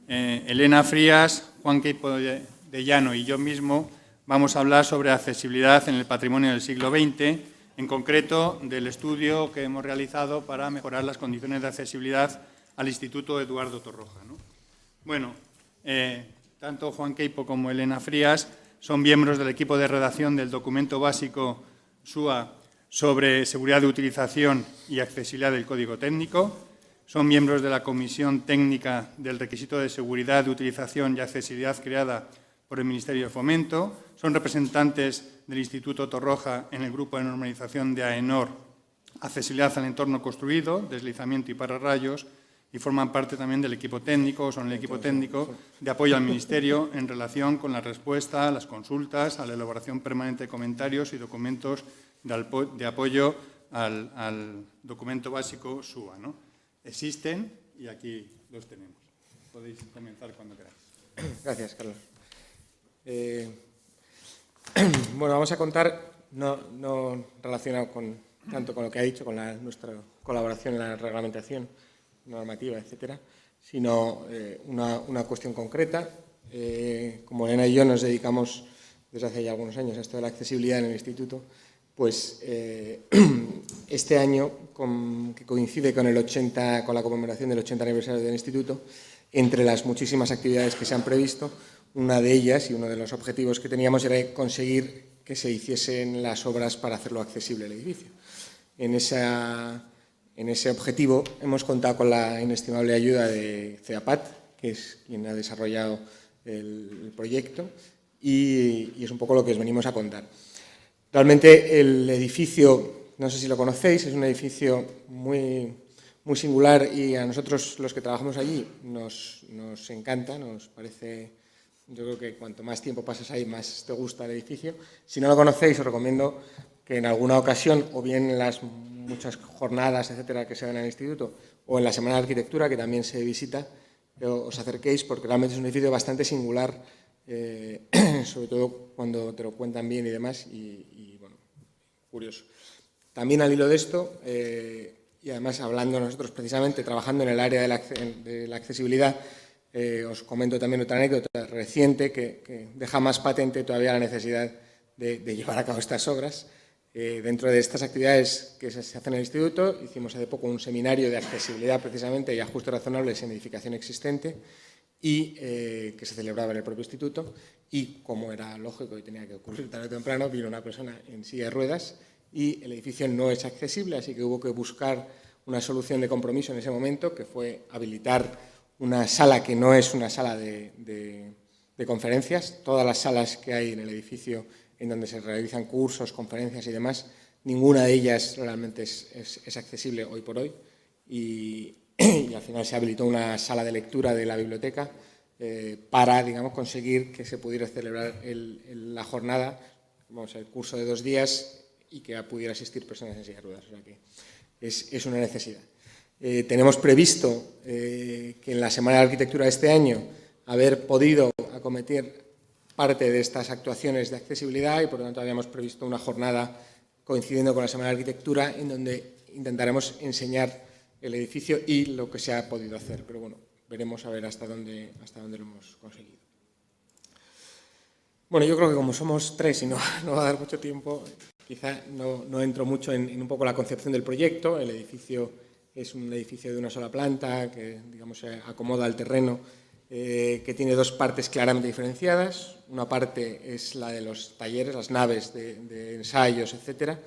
Elena Frías, Juan Queipo de Llano y yo mismo vamos a hablar sobre accesibilidad en el patrimonio del siglo XX, en concreto del estudio que hemos realizado para mejorar las condiciones de accesibilidad al Instituto Eduardo Torroja, ¿no? Bueno, tanto Juan Queipo como Elena Frías son miembros del equipo de redacción del documento básico SUA sobre seguridad de utilización y accesibilidad del Código Técnico. Son miembros de la Comisión Técnica del Requisito de Seguridad de Utilización y Accesibilidad creada por el Ministerio de Fomento. Son representantes del Instituto Torroja en el Grupo de Normalización de AENOR, Accesibilidad al Entorno Construido, Deslizamiento y Pararrayos, y forman parte también del equipo técnico, son el equipo técnico de apoyo al Ministerio en relación con la respuesta a las consultas, a la elaboración permanente de comentarios y documentos de apoyo al documento básico SUA, ¿no? Existen y aquí los tenemos. Podéis comenzar cuando queráis.
Gracias, Carlos. Bueno, vamos a contar, no relacionado tanto con lo que ha dicho, con nuestra colaboración en la reglamentación normativa, etcétera, sino una cuestión concreta. Como Elena y yo nos dedicamos desde hace ya algunos años a esto de la accesibilidad en el Instituto, pues este año, que coincide con la conmemoración del 80 aniversario del Instituto, entre las muchísimas actividades que se han previsto, una de ellas y uno de los objetivos que teníamos era conseguir que se hiciesen las obras para hacerlo accesible el edificio. En ese objetivo hemos contado con la inestimable ayuda de CEAPAT, que es quien ha desarrollado el proyecto, y es un poco lo que os venimos a contar. Realmente el edificio, no sé si lo conocéis, es un edificio muy singular y a nosotros los que trabajamos allí nos encanta, nos parece, yo creo que cuanto más tiempo pasas ahí más te gusta el edificio. Si no lo conocéis os recomiendo que en alguna ocasión, o bien en las muchas jornadas, etcétera, que se dan en el Instituto, o en la Semana de Arquitectura, que también se visita, os acerquéis porque realmente es un edificio bastante singular, sobre todo cuando te lo cuentan bien y demás, y bueno, curioso. También al hilo de esto, y además hablando nosotros precisamente, trabajando en el área de la accesibilidad, os comento también otra anécdota reciente que deja más patente todavía la necesidad de llevar a cabo estas obras. Dentro de estas actividades que se hacen en el Instituto, hicimos hace poco un seminario de accesibilidad precisamente y ajustes razonables en edificación existente, y que se celebraba en el propio Instituto, y como era lógico y tenía que ocurrir tarde o temprano, vino una persona en silla de ruedas y el edificio no es accesible, así que hubo que buscar una solución de compromiso en ese momento, que fue habilitar una sala que no es una sala de conferencias. Todas las salas que hay en el edificio en donde se realizan cursos, conferencias y demás, ninguna de ellas realmente es accesible hoy por hoy, y al final se habilitó una sala de lectura de la biblioteca para, digamos, conseguir que se pudiera celebrar la jornada, el curso de 2 días, y que pudiera asistir personas en silla de ruedas. O sea que es una necesidad. Tenemos previsto que en la Semana de Arquitectura de este año haber podido acometer parte de estas actuaciones de accesibilidad, y por lo tanto habíamos previsto una jornada coincidiendo con la Semana de Arquitectura en donde intentaremos enseñar el edificio y lo que se ha podido hacer, pero bueno, veremos a ver hasta dónde lo hemos conseguido. Bueno, yo creo que como somos 3 y no va a dar mucho tiempo, quizá no entro mucho en un poco la concepción del proyecto. El edificio es un edificio de una sola planta que, digamos, se acomoda al terreno, que tiene 2 partes claramente diferenciadas. Una parte es la de los talleres, las naves de ensayos, etcétera,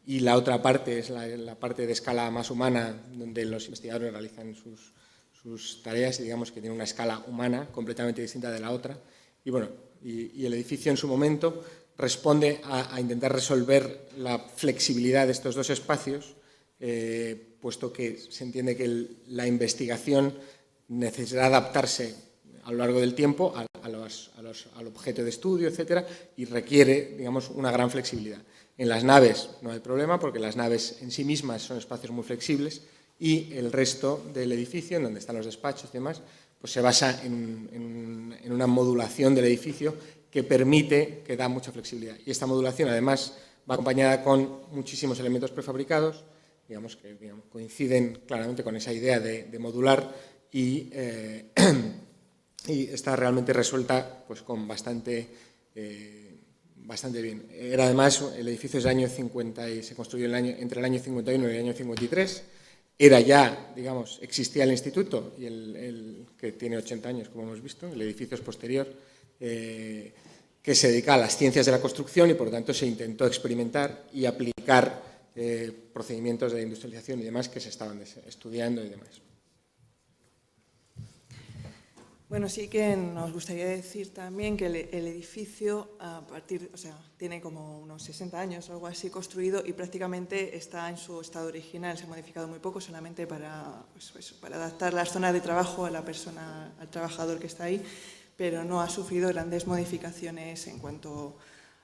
y la otra parte es la parte de escala más humana, donde los investigadores realizan sus tareas, y digamos que tiene una escala humana completamente distinta de la otra. Y bueno, y el edificio en su momento responde a intentar resolver la flexibilidad de estos 2 espacios, puesto que se entiende que la investigación necesitará adaptarse a lo largo del tiempo al objeto de estudio, etcétera, y requiere, digamos, una gran flexibilidad. En las naves no hay problema porque las naves en sí mismas son espacios muy flexibles y el resto del edificio, en donde están los despachos y demás, pues se basa en una modulación del edificio que permite, que da mucha flexibilidad. Y esta modulación, además, va acompañada con muchísimos elementos prefabricados, digamos, que coinciden claramente con esa idea de modular y está realmente resuelta pues, con bastante bien. Era además, el edificio es del año 50 y se construyó entre el año 51 y el año 53. Era ya, digamos, existía el instituto, y el que tiene 80 años, como hemos visto, el edificio es posterior, que se dedica a las ciencias de la construcción y, por lo tanto, se intentó experimentar y aplicar procedimientos de industrialización y demás que se estaban estudiando y demás.
Bueno, sí que nos gustaría decir también que el edificio, tiene como unos 60 años o algo así construido y prácticamente está en su estado original. Se ha modificado muy poco, solamente para adaptar las zonas de trabajo a la persona, al trabajador que está ahí, pero no ha sufrido grandes modificaciones en cuanto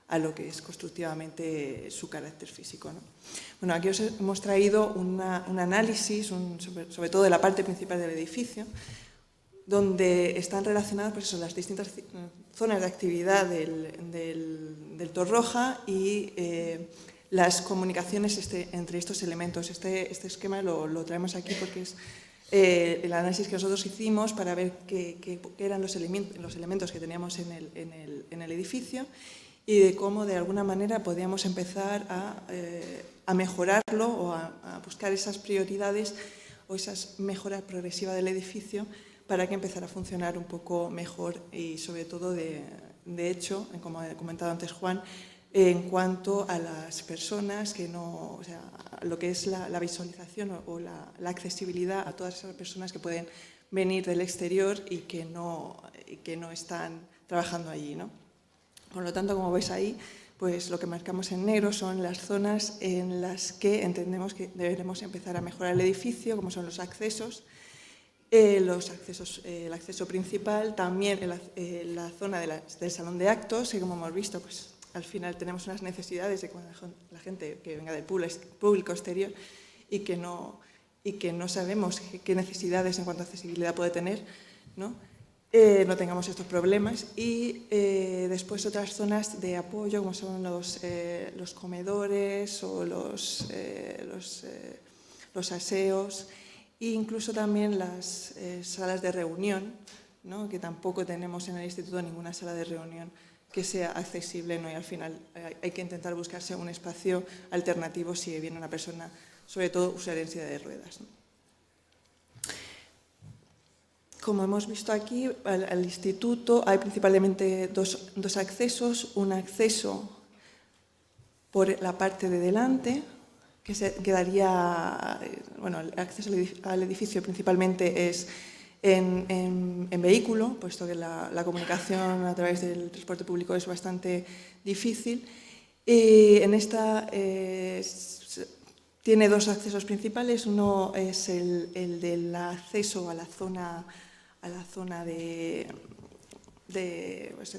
a lo que es constructivamente su carácter físico, ¿no? Bueno, aquí os hemos traído un análisis, sobre todo de la parte principal del edificio, donde están relacionadas pues eso, las distintas zonas de actividad del Torroja y las comunicaciones entre estos elementos. Este esquema lo traemos aquí porque es el análisis que nosotros hicimos para ver qué eran los elementos que teníamos en el edificio y de cómo de alguna manera podíamos empezar a mejorarlo o a buscar esas prioridades o esas mejoras progresivas del edificio para que empezara a funcionar un poco mejor y sobre todo, de hecho, como ha comentado antes Juan, en cuanto a las personas que no, o sea, lo que es la visualización o la accesibilidad a todas esas personas que pueden venir del exterior y que no están trabajando allí, ¿no? Por lo tanto, como veis ahí, pues lo que marcamos en negro son las zonas en las que entendemos que deberemos empezar a mejorar el edificio, como son los accesos, el acceso principal, también la zona del salón de actos, y como hemos visto, pues al final tenemos unas necesidades de cuando la gente que venga del público exterior y que no sabemos qué necesidades en cuanto a accesibilidad puede tener, ¿no? No tengamos estos problemas. Y después otras zonas de apoyo, como son los comedores o los aseos, e incluso también las salas de reunión, ¿no? Que tampoco tenemos en el instituto ninguna sala de reunión que sea accesible, ¿no? Y al final hay que intentar buscarse un espacio alternativo si viene una persona, sobre todo usuaria en silla de ruedas, ¿no? Como hemos visto aquí, al instituto hay principalmente dos accesos. Un acceso por la parte de delante, que quedaría, bueno, el acceso al edificio principalmente es en vehículo, puesto que la comunicación a través del transporte público es bastante difícil. Y en esta tiene dos accesos principales. Uno es el del acceso a la zona de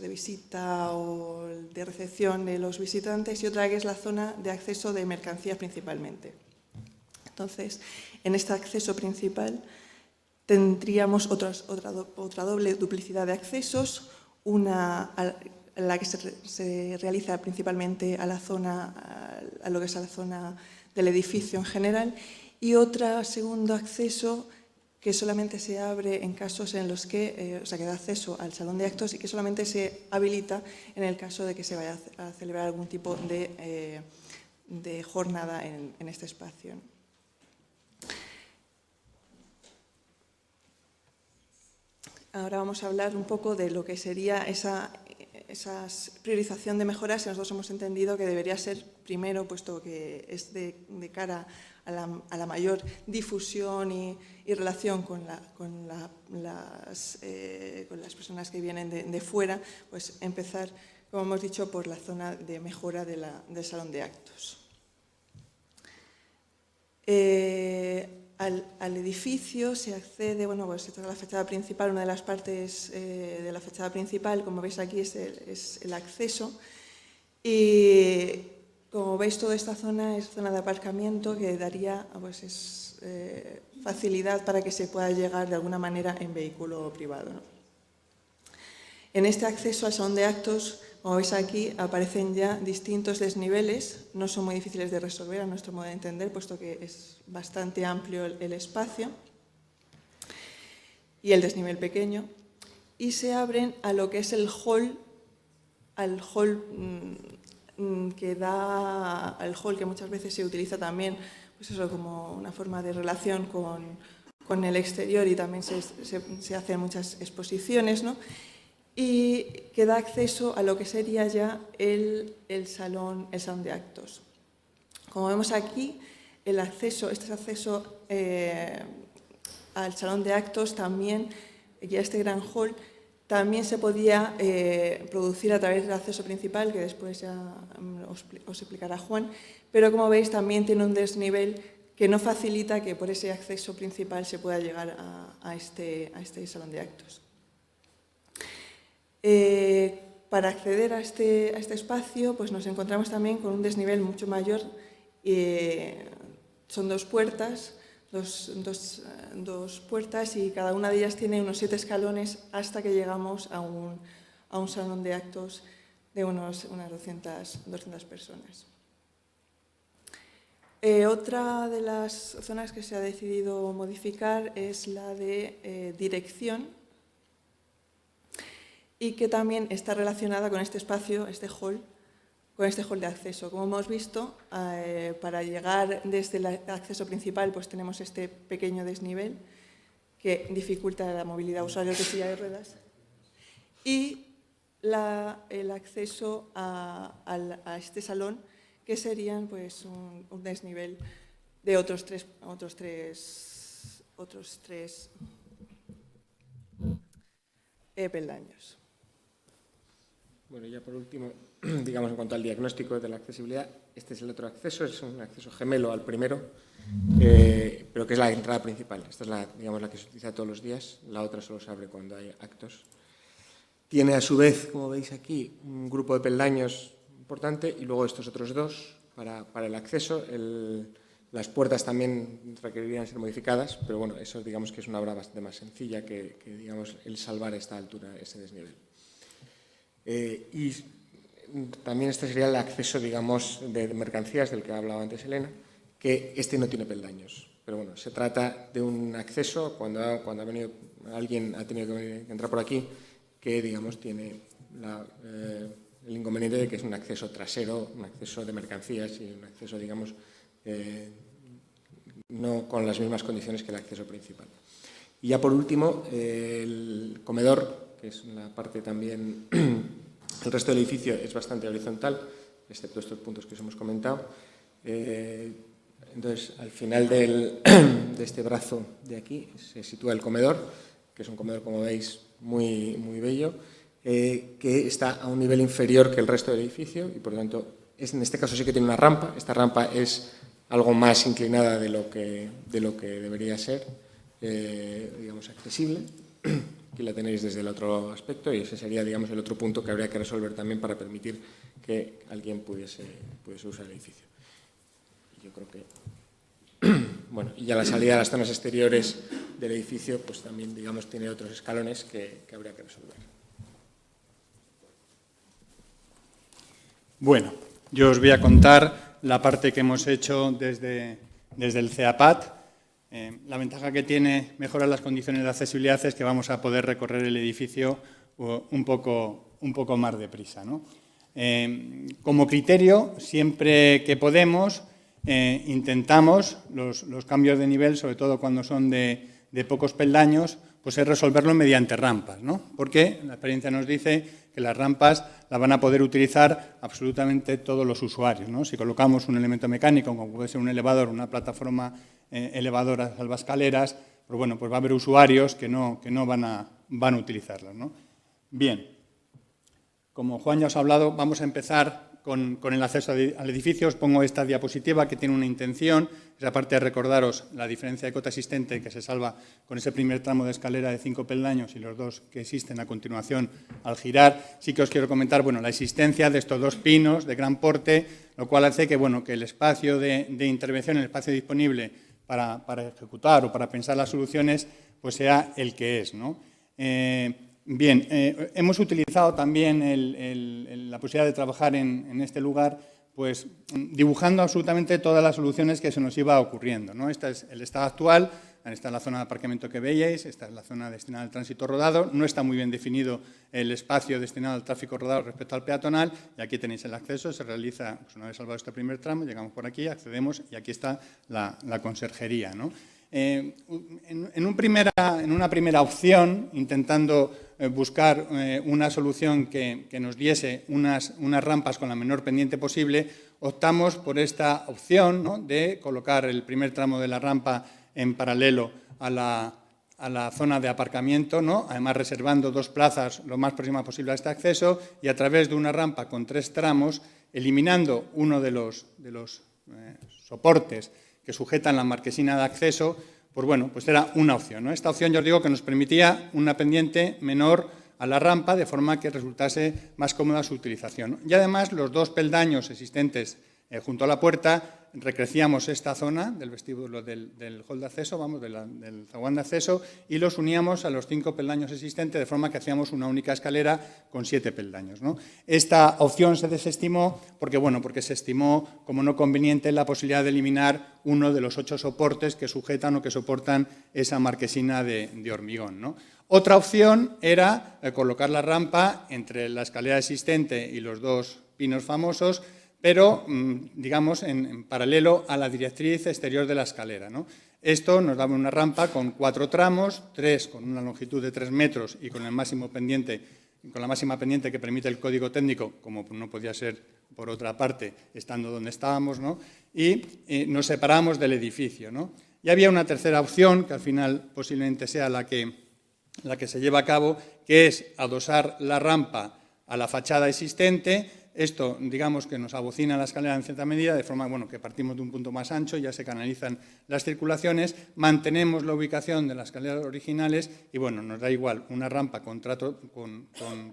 visita o de recepción de los visitantes, y otra que es la zona de acceso de mercancías principalmente. Entonces, en este acceso principal tendríamos otra doble duplicidad de accesos, una a la que se realiza principalmente a lo que es a la zona del edificio en general, y otro segundo acceso que solamente se abre en casos en los que, que da acceso al salón de actos y que solamente se habilita en el caso de que se vaya a celebrar algún tipo de jornada en este espacio. Ahora vamos a hablar un poco de lo que sería esa priorización de mejoras que nosotros hemos entendido que debería ser primero, puesto que es de cara a la mayor difusión y relación con las personas que vienen de fuera, pues empezar, como hemos dicho, por la zona de mejora del salón de actos. al edificio se accede, bueno, pues esta es la fachada principal, una de las partes de la fachada principal, como veis aquí es el acceso. Y como veis, toda esta zona es zona de aparcamiento que daría pues, facilidad para que se pueda llegar de alguna manera en vehículo privado, ¿no? En este acceso al salón de actos, como veis aquí, aparecen ya distintos desniveles, no son muy difíciles de resolver a nuestro modo de entender, puesto que es bastante amplio el espacio y el desnivel pequeño, y se abren a lo que es el hall, al hall que da al hall que muchas veces se utiliza también, pues eso, como una forma de relación con el exterior, y también se hacen muchas exposiciones, ¿no? Y que da acceso a lo que sería ya el salón de actos. Como vemos aquí, este acceso al salón de actos también, y a este gran hall, también se podía producir a través del acceso principal, que después ya os explicará Juan, pero como veis también tiene un desnivel que no facilita que por ese acceso principal se pueda llegar a este salón de actos. Para acceder a este espacio, pues nos encontramos también con un desnivel mucho mayor. Son dos puertas y cada una de ellas tiene unos 7 escalones hasta que llegamos a un salón de actos de unas 200 personas. Otra de las zonas que se ha decidido modificar es la de dirección, y que también está relacionada con este espacio, con este hall de acceso. Como hemos visto, para llegar desde el acceso principal, pues tenemos este pequeño desnivel que dificulta la movilidad de usuarios de silla de ruedas, y el acceso a este salón, que serían pues un desnivel de otros tres peldaños.
Bueno, ya por último, digamos, en cuanto al diagnóstico de la accesibilidad, este es el otro acceso, es un acceso gemelo al primero, pero que es la entrada principal. Esta es la que se utiliza todos los días, la otra solo se abre cuando hay actos. Tiene a su vez, como veis aquí, un grupo de peldaños importante, y luego estos otros dos para el acceso. Las puertas también requerirían ser modificadas, pero bueno, eso digamos que es una obra bastante más sencilla que digamos, el salvar a esta altura, ese desnivel. Y también este sería el acceso, digamos, de mercancías del que hablaba antes Elena, que este no tiene peldaños. Pero bueno, se trata de un acceso, cuando ha venido alguien, ha tenido que entrar por aquí, que, digamos, tiene el inconveniente de que es un acceso trasero, un acceso de mercancías y un acceso, digamos, no con las mismas condiciones que el acceso principal. Y ya por último, el comedor, que es una parte también, el resto del edificio es bastante horizontal, excepto estos puntos que os hemos comentado. Entonces, al final de este brazo de aquí se sitúa el comedor, que es un comedor, como veis, muy, muy bello, que está a un nivel inferior que el resto del edificio y, por lo tanto, en este caso sí que tiene una rampa. Esta rampa es algo más inclinada de lo que debería ser, digamos, accesible. Aquí la tenéis desde el otro aspecto y ese sería, digamos, el otro punto que habría que resolver también para permitir que alguien pudiese usar el edificio. Y yo creo que, bueno, y ya la salida a las zonas exteriores del edificio, pues también, digamos, tiene otros escalones que habría que resolver.
Bueno, yo os voy a contar la parte que hemos hecho desde el CEAPAT. La ventaja que tiene mejorar las condiciones de accesibilidad es que vamos a poder recorrer el edificio un poco más deprisa, ¿no? Como criterio, siempre que podemos, intentamos los cambios de nivel, sobre todo cuando son de pocos peldaños, pues es resolverlo mediante rampas, ¿no? Porque la experiencia nos dice que las rampas las van a poder utilizar absolutamente todos los usuarios, ¿no? Si colocamos un elemento mecánico, como puede ser un elevador, una plataforma elevadora, salvaescaleras, pues bueno, pues va a haber usuarios que no van a utilizarlas, ¿no? Bien, como Juan ya os ha hablado, vamos a empezar con el acceso al edificio. Os pongo esta diapositiva que tiene una intención, es aparte de recordaros la diferencia de cota existente que se salva con ese primer tramo de escalera de 5 peldaños y los 2 que existen a continuación al girar. Sí que os quiero comentar, bueno, la existencia de estos 2 pinos de gran porte, lo cual hace que, bueno, que el espacio de intervención, el espacio disponible para ejecutar o para pensar las soluciones, pues sea el que es, ¿no? Bien, hemos utilizado también la posibilidad de trabajar en este lugar, pues dibujando absolutamente todas las soluciones que se nos iba ocurriendo, ¿no? Este es el estado actual, esta es la zona de aparcamiento que veíais, esta es la zona destinada al tránsito rodado, no está muy bien definido el espacio destinado al tráfico rodado respecto al peatonal, y aquí tenéis el acceso, se realiza, pues una vez salvado este primer tramo, llegamos por aquí, accedemos y aquí está la conserjería, ¿no? En una primera opción, intentando buscar una solución que nos diese unas rampas con la menor pendiente posible, optamos por esta opción, ¿no?, de colocar el primer tramo de la rampa en paralelo a la zona de aparcamiento, ¿no?, además reservando 2 plazas lo más próximas posible a este acceso y a través de una rampa con 3 tramos, eliminando uno de los soportes que sujetan la marquesina de acceso, pues bueno, pues era una opción, ¿no? Esta opción, yo os digo, que nos permitía una pendiente menor a la rampa, de forma que resultase más cómoda su utilización, ¿no? Y además, los 2 peldaños existentes junto a la puerta, recrecíamos esta zona del vestíbulo del hall de acceso, vamos, del zaguán de acceso, y los uníamos a los 5 peldaños existentes, de forma que hacíamos una única escalera con 7 peldaños, ¿no? Esta opción se desestimó porque, bueno, porque se estimó como no conveniente la posibilidad de eliminar uno de los 8 soportes que sujetan o que soportan esa marquesina de hormigón, ¿no? Otra opción era colocar la rampa entre la escalera existente y los 2 pinos famosos, pero, digamos, en paralelo a la directriz exterior de la escalera, ¿no? Esto nos daba una rampa con 4 tramos, 3 con una longitud de 3 metros y con la máxima pendiente que permite el código técnico, como no podía ser por otra parte, estando donde estábamos, ¿no? Y nos separamos del edificio, ¿no? Y había una tercera opción, que al final posiblemente sea la que se lleva a cabo, que es adosar la rampa a la fachada existente. Esto, digamos, que nos abocina la escalera en cierta medida, de forma, bueno, que partimos de un punto más ancho, ya se canalizan las circulaciones, mantenemos la ubicación de las escaleras originales y, bueno, nos da igual una rampa con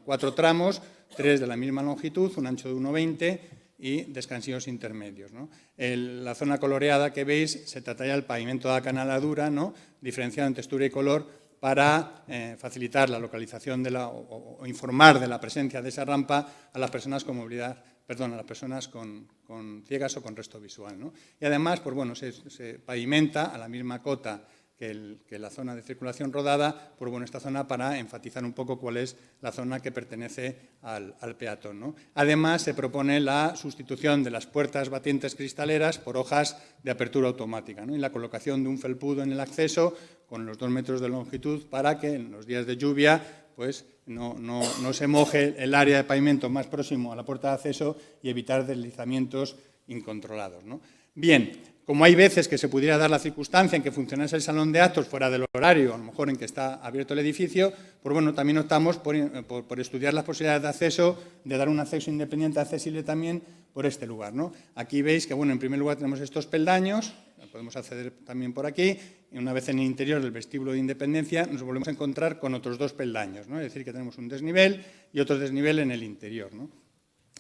4 tramos, 3 de la misma longitud, un ancho de 1,20 y descansillos intermedios, ¿no? La zona coloreada que veis se trata ya del pavimento de acanaladura, ¿no?, diferenciado en textura y color, para facilitar la localización o informar de la presencia de esa rampa a las personas con movilidad, a las personas con ciegas o con resto visual, ¿no? Y además, pues bueno, se pavimenta a la misma cota que la zona de circulación rodada, pues bueno, esta zona para enfatizar un poco cuál es la zona que pertenece al peatón, ¿no? Además, se propone la sustitución de las puertas batientes cristaleras por hojas de apertura automática, ¿no?, y la colocación de un felpudo en el acceso con los 2 metros de longitud para que en los días de lluvia pues no se moje el área de pavimento más próximo a la puerta de acceso y evitar deslizamientos incontrolados, ¿no? Bien, como hay veces que se pudiera dar la circunstancia en que funcionase el salón de actos fuera del horario, a lo mejor en que está abierto el edificio, pues bueno, también optamos por estudiar las posibilidades de acceso, de dar un acceso independiente accesible también por este lugar, ¿no? Aquí veis que, bueno, en primer lugar tenemos estos peldaños, podemos acceder también por aquí, y una vez en el interior del vestíbulo de Independencia nos volvemos a encontrar con otros 2 peldaños, ¿no? Es decir, que tenemos un desnivel y otro desnivel en el interior, ¿no?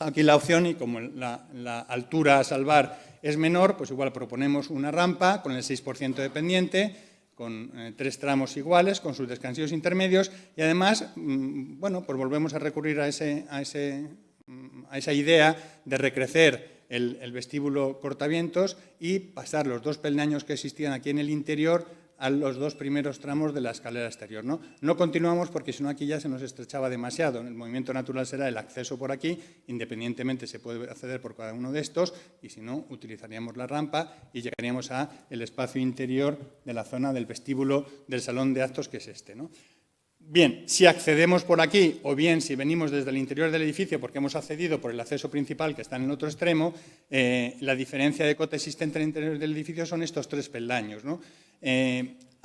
Aquí la opción, y como la altura a salvar es menor, pues igual proponemos una rampa con el 6% de pendiente, con 3 tramos iguales, con sus descansillos intermedios, y además, bueno, pues volvemos a recurrir a esa idea de recrecer el vestíbulo cortavientos y pasar los 2 peldaños que existían aquí en el interior a los 2 primeros tramos de la escalera exterior, ¿no? No continuamos porque si no aquí ya se nos estrechaba demasiado. El movimiento natural será el acceso por aquí, independientemente se puede acceder por cada uno de estos y si no utilizaríamos la rampa y llegaríamos a el espacio interior de la zona del vestíbulo del salón de actos, que es este, ¿no? Bien, si accedemos por aquí o bien si venimos desde el interior del edificio porque hemos accedido por el acceso principal que está en el otro extremo, la diferencia de cota existente en el interior del edificio son estos 3 peldaños, ¿no?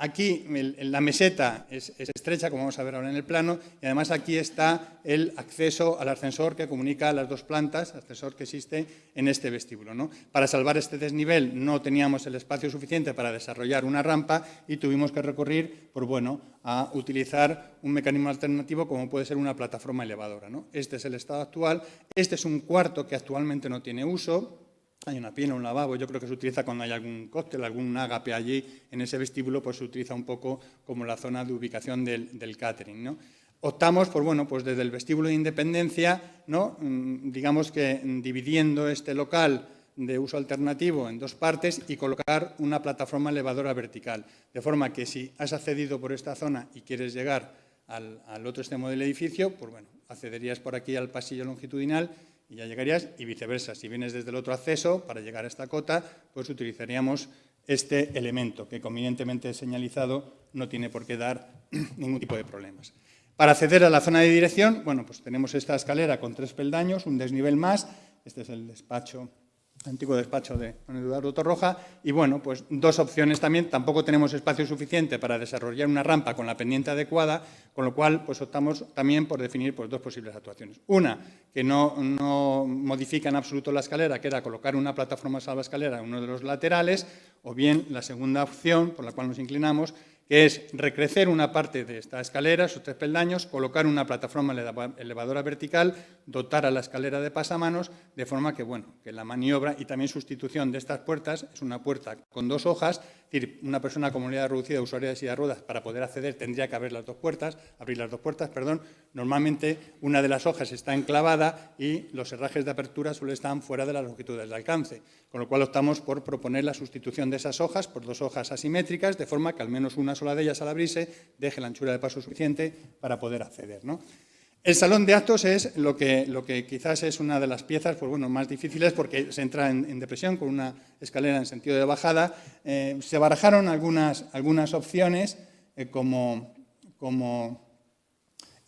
Aquí la meseta es estrecha, como vamos a ver ahora en el plano, y además aquí está el acceso al ascensor que comunica las dos plantas, ascensor que existe en este vestíbulo, ¿no? Para salvar este desnivel no teníamos el espacio suficiente para desarrollar una rampa y tuvimos que recurrir, pues bueno, a utilizar un mecanismo alternativo como puede ser una plataforma elevadora, ¿no? Este es el estado actual. Este es un cuarto que actualmente no tiene uso. Hay una pila, un lavabo, yo creo que se utiliza cuando hay algún cóctel, algún ágape allí en ese vestíbulo, pues se utiliza un poco como la zona de ubicación del catering, ¿no? Optamos, pues bueno, pues desde el vestíbulo de Independencia, ¿no? Digamos que dividiendo este local de uso alternativo en dos partes y colocar una plataforma elevadora vertical, de forma que si has accedido por esta zona y quieres llegar al otro extremo del edificio, pues bueno, accederías por aquí al pasillo longitudinal y ya llegarías, y viceversa. Si vienes desde el otro acceso, para llegar a esta cota, pues utilizaríamos este elemento, que convenientemente señalizado no tiene por qué dar ningún tipo de problemas. Para acceder a la zona de dirección, bueno, pues tenemos esta escalera con 3 peldaños, un desnivel más. Este es el despacho, antiguo despacho de don Eduardo Torroja, y bueno, pues dos opciones también. Tampoco tenemos espacio suficiente para desarrollar una rampa con la pendiente adecuada, con lo cual pues optamos también por definir pues dos posibles actuaciones. Una, que no modifica en absoluto la escalera, que era colocar una plataforma salvaescalera en uno de los laterales, o bien la segunda opción, por la cual nos inclinamos, que es recrecer una parte de esta escalera, sus 3 peldaños, colocar una plataforma elevadora vertical, dotar a la escalera de pasamanos, de forma que, bueno, que la maniobra y también sustitución de estas puertas, es una puerta con 2 hojas, es decir, una persona con movilidad reducida, usuaria de silla de ruedas, para poder acceder tendría que abrir las dos puertas, Normalmente una de las hojas está enclavada y los herrajes de apertura suelen estar fuera de las longitudes de alcance, con lo cual optamos por proponer la sustitución de esas hojas por 2 hojas asimétricas, de forma que al menos una sola de ellas al abrirse deje la anchura de paso suficiente para poder acceder, ¿no? El salón de actos es lo que quizás es una de las piezas pues bueno, más difíciles, porque se entra en depresión con una escalera en sentido de bajada. Se barajaron algunas opciones como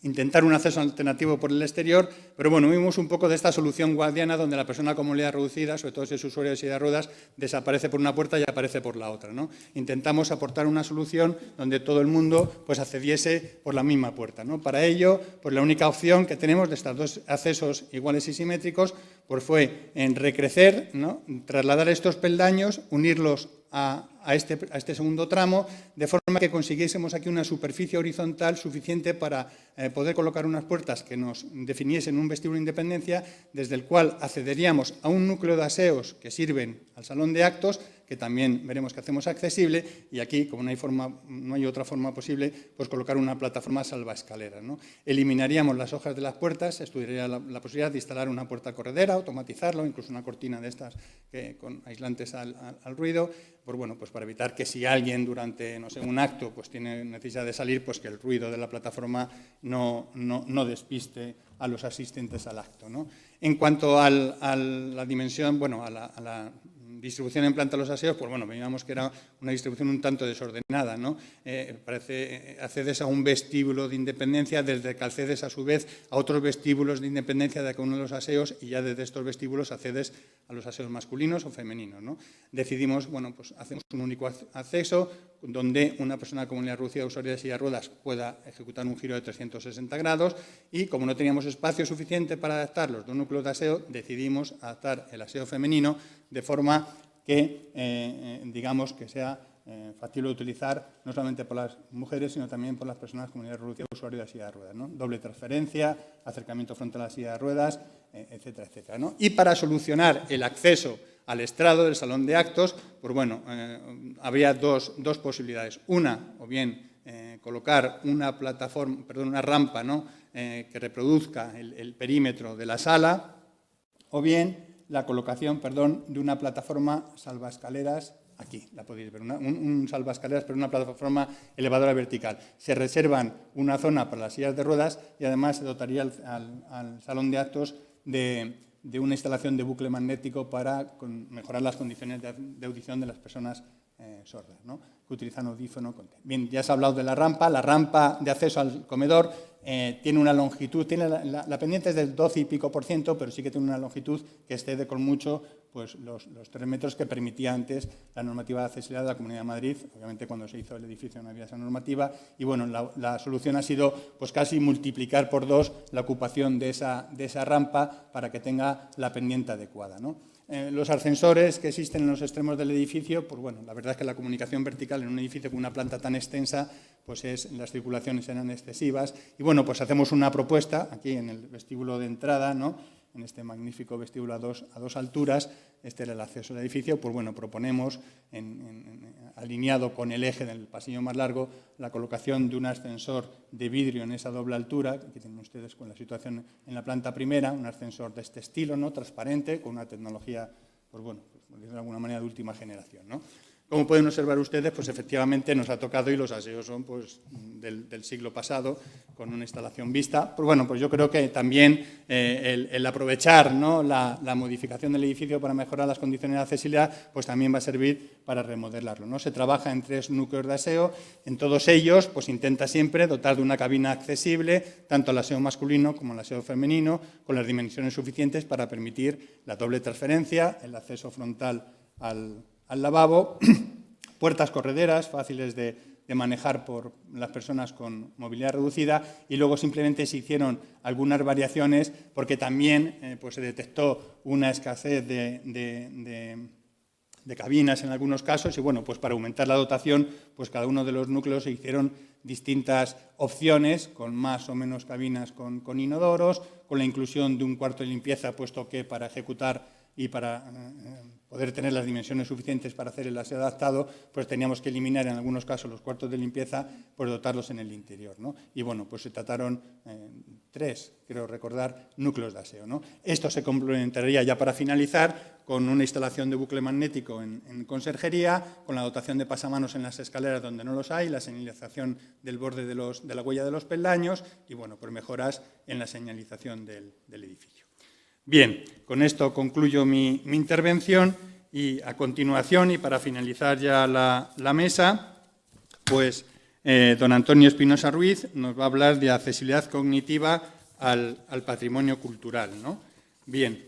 intentar un acceso alternativo por el exterior, pero bueno, vimos un poco de esta solución guardiana donde la persona con movilidad reducida, sobre todo si es usuario de silla de ruedas, desaparece por una puerta y aparece por la otra, ¿no? Intentamos aportar una solución donde todo el mundo pues accediese por la misma puerta, ¿no? Para ello, pues la única opción que tenemos de estos dos accesos iguales y simétricos pues fue en recrecer, ¿no? Trasladar estos peldaños, unirlos a este segundo tramo, de forma que consiguiésemos aquí una superficie horizontal suficiente para poder colocar unas puertas que nos definiesen un vestíbulo de Independencia, desde el cual accederíamos a un núcleo de aseos que sirven al salón de actos, que también veremos que hacemos accesible, y aquí, como no hay otra forma posible, pues colocar una plataforma salvaescaleras, ¿no? Eliminaríamos las hojas de las puertas, estudiaría la posibilidad de instalar una puerta corredera, automatizarlo, incluso una cortina de estas con aislantes al ruido, pues bueno, pues para evitar que si alguien durante, no sé, un acto pues tiene necesidad de salir, pues que el ruido de la plataforma no despiste a los asistentes al acto, ¿no? En cuanto a la dimensión, bueno, a la distribución en planta de los aseos, pues bueno, veíamos que era una distribución un tanto desordenada, ¿no? Accedes a un vestíbulo de Independencia, desde que accedes a su vez a otros vestíbulos de Independencia de cada uno de los aseos, y ya desde estos vestíbulos accedes a los aseos masculinos o femeninos, ¿no? Decidimos, bueno, pues hacemos un único acceso donde una persona con movilidad reducida, usuaria de silla de ruedas, pueda ejecutar un giro de 360 grados, y como no teníamos espacio suficiente para adaptar los dos núcleos de aseo, decidimos adaptar el aseo femenino de forma que, digamos, que sea factible de utilizar no solamente por las mujeres, sino también por las personas con movilidad reducida, usuarios de silla de ruedas, ¿no? Doble transferencia, acercamiento frontal a la silla de ruedas, etcétera, etcétera, ¿no? Y para solucionar el acceso al estrado del salón de actos, pues bueno, habría dos posibilidades. Una, o bien colocar una plataforma, perdón, una rampa, ¿no? Que reproduzca el perímetro de la sala, o bien la colocación, perdón, de una plataforma salvaescaleras, aquí la podéis ver, un salvaescaleras, pero una plataforma elevadora vertical. Se reservan una zona para las sillas de ruedas y además se dotaría al salón de actos de una instalación de bucle magnético para mejorar las condiciones de audición de las personas sordas, ¿no? que utilizan audífono. Bien, ya se ha hablado de la rampa de acceso al comedor tiene una longitud, la pendiente es del 12 y pico %, pero sí que tiene una longitud que excede con mucho pues, los 3 metros que permitía antes la normativa de accesibilidad de la Comunidad de Madrid. Obviamente, cuando se hizo el edificio no había esa normativa y, bueno, la solución ha sido pues, casi multiplicar por 2 la ocupación de esa rampa para que tenga la pendiente adecuada, ¿no? Los ascensores que existen en los extremos del edificio, pues bueno, la verdad es que la comunicación vertical en un edificio con una planta tan extensa, pues las circulaciones eran excesivas. Y bueno, pues hacemos una propuesta aquí en el vestíbulo de entrada, ¿no? En este magnífico vestíbulo a dos alturas, este era el acceso al edificio, pues bueno, proponemos, alineado con el eje del pasillo más largo, la colocación de un ascensor de vidrio en esa doble altura, que tienen ustedes con la situación en la planta primera, un ascensor de este estilo, ¿no? Transparente, con una tecnología, pues bueno, de alguna manera de última generación, ¿no? Como pueden observar ustedes, pues efectivamente nos ha tocado y los aseos son pues, del siglo pasado, con una instalación vista. Pues bueno, pues yo creo que también el aprovechar, ¿no? la modificación del edificio para mejorar las condiciones de accesibilidad, pues también va a servir para remodelarlo, ¿no? Se trabaja en 3 núcleos de aseo, en todos ellos pues intenta siempre dotar de una cabina accesible, tanto al aseo masculino como al aseo femenino, con las dimensiones suficientes para permitir la doble transferencia, el acceso frontal al lavabo, puertas correderas fáciles de manejar por las personas con movilidad reducida y luego simplemente se hicieron algunas variaciones porque también pues se detectó una escasez de cabinas en algunos casos y bueno, pues para aumentar la dotación, pues cada uno de los núcleos se hicieron distintas opciones con más o menos cabinas con inodoros, con la inclusión de un cuarto de limpieza, puesto que para ejecutar y para poder tener las dimensiones suficientes para hacer el aseo adaptado, pues teníamos que eliminar en algunos casos los cuartos de limpieza, pues dotarlos en el interior, ¿no? Y bueno, pues se trataron 3, creo recordar, núcleos de aseo, ¿no? Esto se complementaría ya para finalizar con una instalación de bucle magnético en conserjería, con la dotación de pasamanos en las escaleras donde no los hay, la señalización del borde de la huella de los peldaños y bueno, pues mejoras en la señalización del edificio. Bien, con esto concluyo mi intervención y a continuación, y para finalizar ya la mesa, pues don Antonio Espinosa Ruiz nos va a hablar de accesibilidad cognitiva al patrimonio cultural, ¿no? Bien.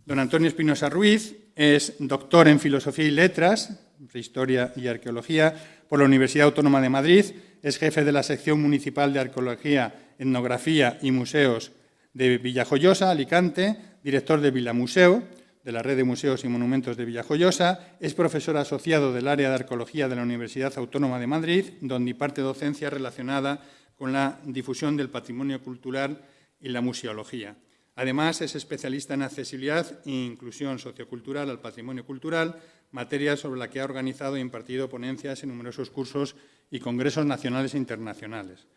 Don Antonio Espinosa Ruiz es doctor en Filosofía y Letras, Prehistoria y Arqueología, por la Universidad Autónoma de Madrid, es jefe de la sección municipal de Arqueología, Etnografía y Museos de Villajoyosa, Alicante, director de Vilamuseo, de la Red de Museos y Monumentos de Villajoyosa, es profesor asociado del área de Arqueología de la Universidad Autónoma de Madrid, donde imparte docencia relacionada con la difusión del patrimonio cultural y la museología. Además, es especialista en accesibilidad e inclusión sociocultural al patrimonio cultural, materia sobre la que ha organizado e impartido ponencias en numerosos cursos y congresos nacionales e internacionales.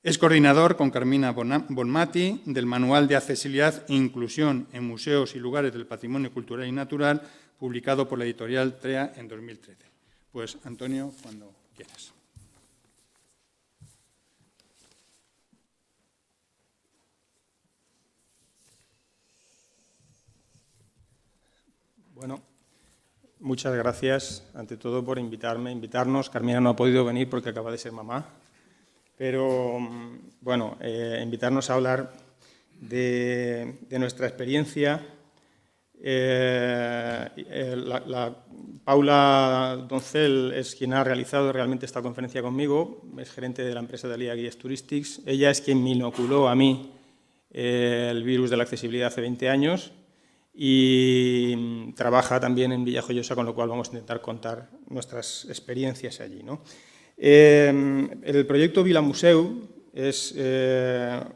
Es coordinador con Carmina Bonmati del Manual de Accesibilidad e Inclusión en Museos y Lugares del Patrimonio Cultural y Natural, publicado por la editorial TREA en 2013. Pues, Antonio, cuando quieras.
Bueno, muchas gracias, ante todo, por invitarnos. Carmina no ha podido venir porque acaba de ser mamá, pero, bueno, invitarnos a hablar de nuestra experiencia. Paula Doncel es quien ha realizado realmente esta conferencia conmigo, es gerente de la empresa de Alía Guías Turístics. Ella es quien me inoculó a mí el virus de la accesibilidad hace 20 años. Y trabaja también en Villajoyosa, con lo cual vamos a intentar contar nuestras experiencias allí, ¿no? El proyecto Vilamuseu es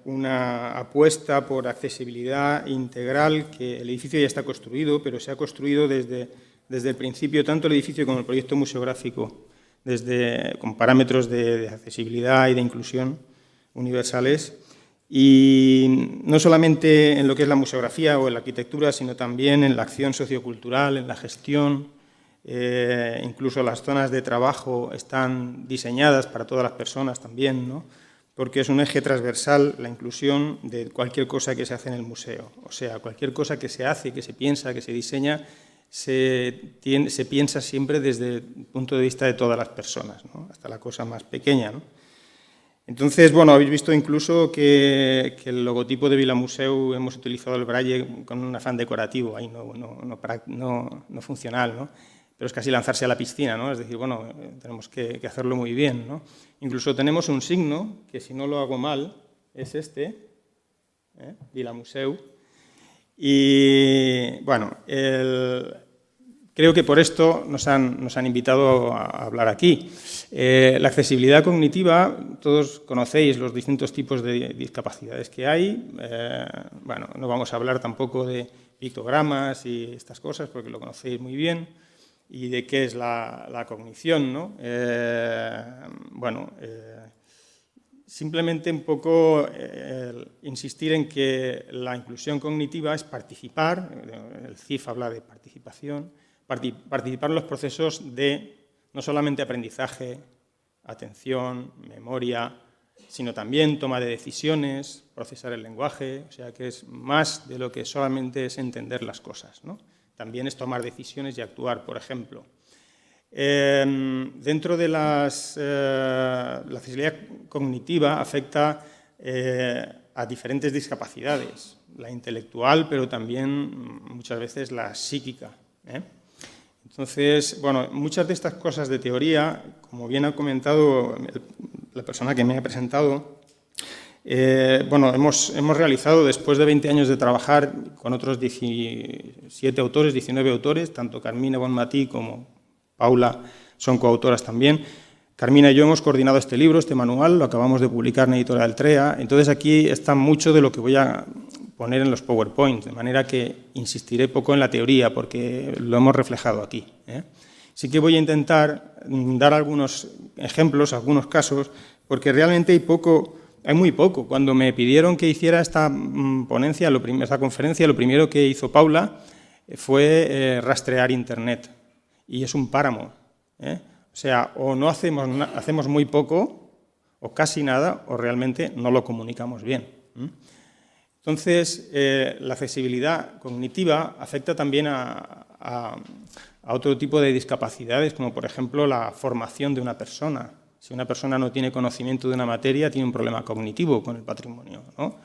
una apuesta por accesibilidad integral, que el edificio ya está construido, pero se ha construido desde el principio, tanto el edificio como el proyecto museográfico, con parámetros de accesibilidad y de inclusión universales. Y no solamente en lo que es la museografía o en la arquitectura, sino también en la acción sociocultural, en la gestión. Incluso las zonas de trabajo están diseñadas para todas las personas también, ¿no? Porque es un eje transversal la inclusión de cualquier cosa que se hace en el museo. O sea, cualquier cosa que se hace, que se piensa, que se diseña,
se piensa siempre desde el punto de vista de todas las personas, ¿no? Hasta la cosa más pequeña, ¿no? Entonces, bueno, habéis visto incluso que el logotipo de Vilamuseu hemos utilizado el braille con un afán decorativo, ahí no funcional, ¿no? Pero es casi lanzarse a la piscina, ¿no? Es decir, bueno, tenemos que hacerlo muy bien, ¿no? Incluso tenemos un signo, que si no lo hago mal, es este, Vilamuseu. Y, bueno, creo que por esto nos han invitado a hablar aquí. La accesibilidad cognitiva, todos conocéis los distintos tipos de discapacidades que hay. Bueno, no vamos a hablar tampoco de pictogramas y estas cosas, porque lo conocéis muy bien, y de qué es la cognición, ¿no? Simplemente un poco insistir en que la inclusión cognitiva es participar, el CIF habla de participación, participar en los procesos de no solamente aprendizaje, atención, memoria, sino también toma de decisiones, procesar el lenguaje, o sea que es más de lo que solamente es entender las cosas, ¿no? También es tomar decisiones y actuar, por ejemplo. Dentro de la accesibilidad cognitiva afecta a diferentes discapacidades, la intelectual, pero también muchas veces la psíquica, Entonces, bueno, muchas de estas cosas de teoría, como bien ha comentado la persona que me ha presentado, bueno, hemos realizado, después de 20 años de trabajar con otros 17 autores, 19 autores, tanto Carmina Bonmatí como Paula son coautoras también. Carmina y yo hemos coordinado este libro, este manual, lo acabamos de publicar en Editorial Trea. Entonces aquí está mucho de lo que voy a poner en los PowerPoints, de manera que insistiré poco en la teoría, porque lo hemos reflejado aquí. Sí que voy a intentar dar algunos ejemplos, algunos casos, porque realmente hay muy poco. Cuando me pidieron que hiciera esta ponencia, esta conferencia, lo primero que hizo Paula fue rastrear Internet. Y es un páramo, O sea, o no hacemos muy poco, o casi nada, o realmente no lo comunicamos bien. Entonces, la accesibilidad cognitiva afecta también a otro tipo de discapacidades, como por ejemplo la formación de una persona. Si una persona no tiene conocimiento de una materia, tiene un problema cognitivo con el patrimonio, ¿no?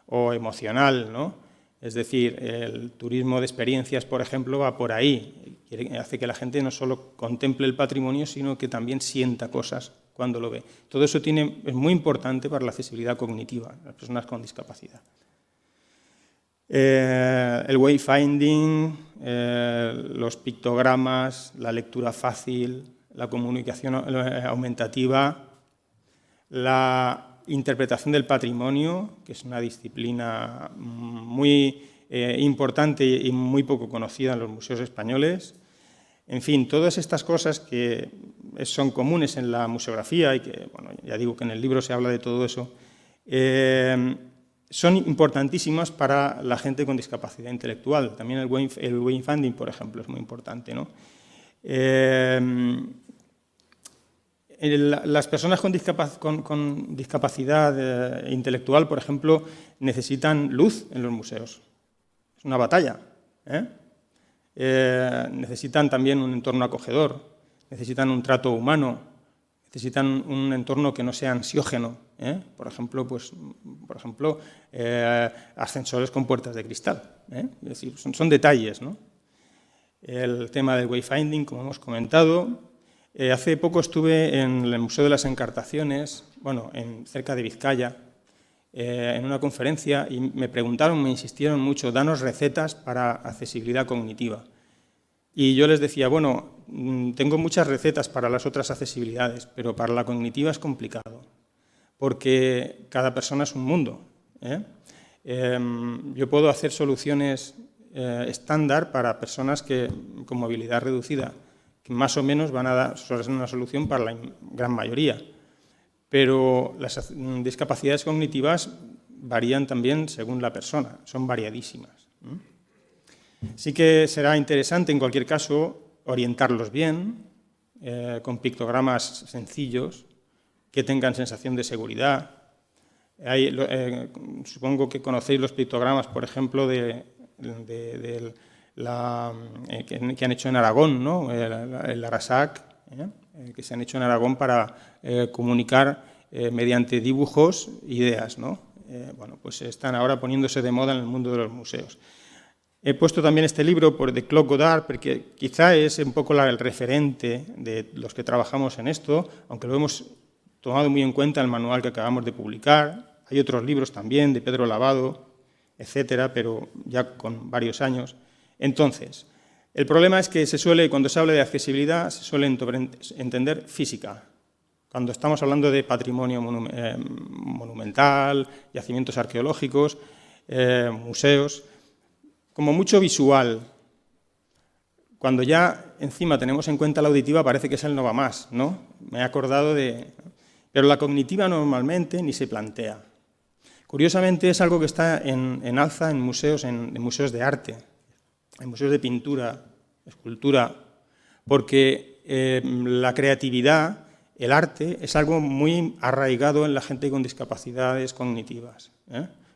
O emocional, ¿no? Es decir, el turismo de experiencias, por ejemplo, va por ahí. Hace que la gente no solo contemple el patrimonio, sino que también sienta cosas cuando lo ve. Todo eso es muy importante para la accesibilidad cognitiva de las personas con discapacidad. El wayfinding, los pictogramas, la lectura fácil, la comunicación aumentativa, la interpretación del patrimonio, que es una disciplina muy importante y muy poco conocida en los museos españoles. En fin, todas estas cosas que son comunes en la museografía y que, bueno, ya digo que en el libro se habla de todo eso, son importantísimas para la gente con discapacidad intelectual. También el wayfinding, por ejemplo, es muy importante, ¿no? Las personas con discapacidad intelectual, por ejemplo, necesitan luz en los museos. Es una batalla. Necesitan también un entorno acogedor, necesitan un trato humano, necesitan un entorno que no sea ansiógeno. Por ejemplo, ascensores con puertas de cristal. Es decir, son detalles, ¿no? El tema del wayfinding, como hemos comentado. Hace poco estuve en el Museo de las Encartaciones, cerca de Vizcaya, en una conferencia y me insistieron mucho, danos recetas para accesibilidad cognitiva. Y yo les decía, bueno, tengo muchas recetas para las otras accesibilidades, pero para la cognitiva es complicado, porque cada persona es un mundo. Yo puedo hacer soluciones estándar para personas con movilidad reducida, que más o menos van a dar una solución para la gran mayoría. Pero las discapacidades cognitivas varían también según la persona, son variadísimas. Sí que será interesante, en cualquier caso, orientarlos bien, con pictogramas sencillos, que tengan sensación de seguridad. Supongo que conocéis los pictogramas, por ejemplo, del que han hecho en Aragón, ¿no? El Arasac, que se han hecho en Aragón para comunicar mediante dibujos ideas, ¿no? Bueno, pues están ahora poniéndose de moda en el mundo de los museos. He puesto también este libro por de Claude Godard, porque quizá es un poco el referente de los que trabajamos en esto, aunque lo hemos tomado muy en cuenta en el manual que acabamos de publicar. Hay otros libros también, de Pedro Lavado, etcétera, pero ya con varios años. Entonces, el problema es que cuando se habla de accesibilidad, se suele entender física. Cuando estamos hablando de patrimonio monumental, yacimientos arqueológicos, museos, como mucho visual. Cuando ya encima tenemos en cuenta la auditiva, parece que es el no va más, ¿no? Me he acordado de... Pero la cognitiva normalmente ni se plantea. Curiosamente es algo que está en alza en museos de arte, en museos de pintura, escultura, porque la creatividad, el arte, es algo muy arraigado en la gente con discapacidades cognitivas,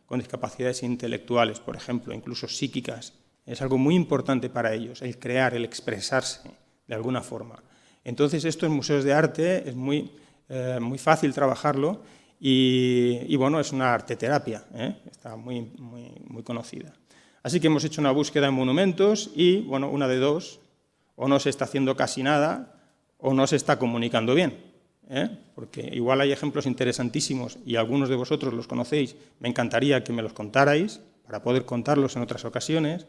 con discapacidades intelectuales, por ejemplo, incluso psíquicas. Es algo muy importante para ellos, el crear, el expresarse de alguna forma. Entonces, esto en museos de arte es muy fácil trabajarlo y bueno, es una arteterapia, está muy conocida. Así que hemos hecho una búsqueda en monumentos y, bueno, una de dos, o no se está haciendo casi nada o no se está comunicando bien, porque igual hay ejemplos interesantísimos y algunos de vosotros los conocéis, me encantaría que me los contarais para poder contarlos en otras ocasiones,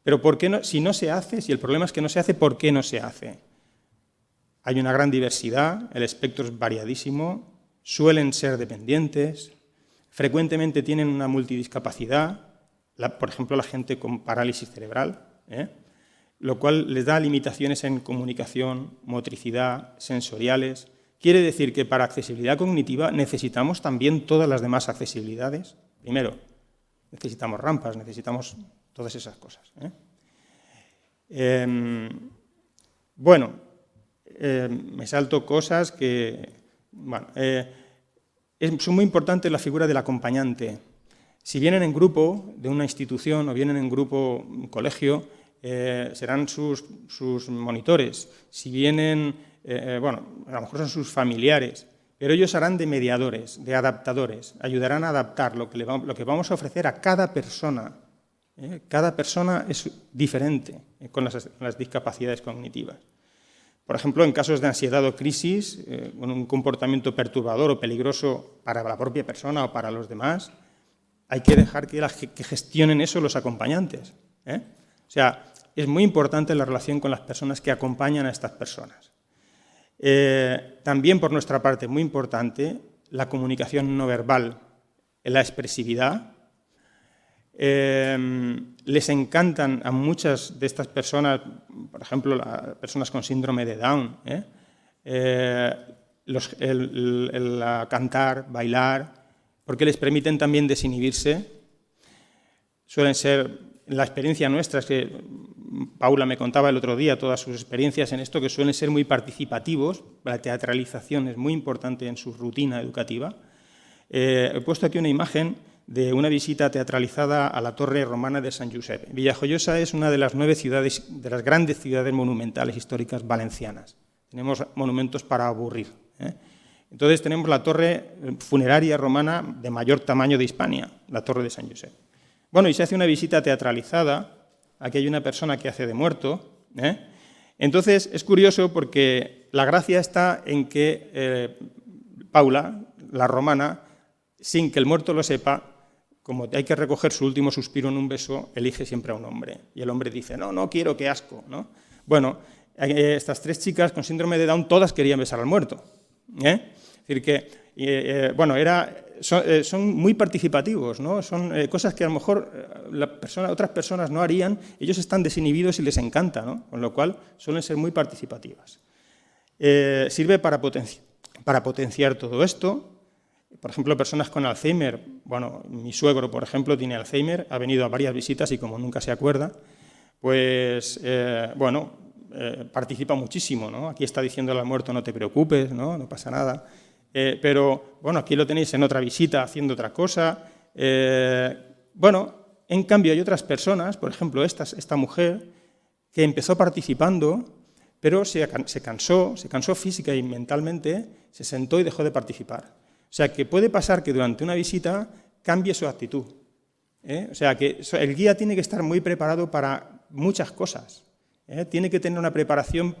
pero ¿por qué no? Si no se hace, si el problema es que no se hace, ¿por qué no se hace? Hay una gran diversidad, el espectro es variadísimo, suelen ser dependientes, frecuentemente tienen una multidiscapacidad, por ejemplo, la gente con parálisis cerebral, lo cual les da limitaciones en comunicación, motricidad, sensoriales. Quiere decir que para accesibilidad cognitiva necesitamos también todas las demás accesibilidades. Primero, necesitamos rampas, necesitamos todas esas cosas. Bueno, me salto cosas que... Bueno, es muy importante la figura del acompañante. Si vienen en grupo de una institución o vienen en grupo un colegio, serán sus monitores. Si vienen, bueno, a lo mejor son sus familiares, pero ellos harán de mediadores, de adaptadores, ayudarán a adaptar lo que vamos a ofrecer a cada persona. Cada persona es diferente con las discapacidades cognitivas. Por ejemplo, en casos de ansiedad o crisis, con un comportamiento perturbador o peligroso para la propia persona o para los demás, hay que dejar que gestionen eso los acompañantes. O sea, es muy importante la relación con las personas que acompañan a estas personas. También, por nuestra parte, muy importante, la comunicación no verbal, la expresividad. Les encantan a muchas de estas personas, por ejemplo, las personas con síndrome de Down, cantar, bailar, porque les permiten también desinhibirse. Suelen ser, la experiencia nuestra es que Paula me contaba el otro día todas sus experiencias en esto, que suelen ser muy participativos. La teatralización es muy importante en su rutina educativa. He puesto aquí una imagen de una visita teatralizada a la Torre Romana de Sant Josep. Villajoyosa es una de las 9 ciudades, de las grandes ciudades monumentales históricas valencianas. Tenemos monumentos para aburrir. Entonces tenemos la torre funeraria romana de mayor tamaño de Hispania, la Torre de Sant Josep. Bueno, y se hace una visita teatralizada. Aquí hay una persona que hace de muerto. Entonces es curioso porque la gracia está en que Paula, la romana, sin que el muerto lo sepa, como hay que recoger su último suspiro en un beso, elige siempre a un hombre. Y el hombre dice, no, no quiero, qué asco, ¿no? Bueno, estas 3 chicas con síndrome de Down todas querían besar al muerto. Es decir, que bueno, son muy participativos, ¿no? Son cosas que a lo mejor otras personas no harían, ellos están desinhibidos y les encanta, ¿no? Con lo cual suelen ser muy participativas. Sirve para potenciar todo esto. Por ejemplo, personas con Alzheimer, bueno, mi suegro, por ejemplo, tiene Alzheimer, ha venido a varias visitas y como nunca se acuerda, pues, bueno, participa muchísimo, ¿no? Aquí está diciéndole al muerto, no te preocupes, ¿no? No pasa nada. Pero, bueno, aquí lo tenéis en otra visita haciendo otra cosa. Bueno, En cambio, hay otras personas, por ejemplo, esta mujer, que empezó participando, pero se cansó física y mentalmente, se sentó y dejó de participar. O sea, que puede pasar que durante una visita cambie su actitud. O sea, que el guía tiene que estar muy preparado para muchas cosas. Tiene que tener una preparación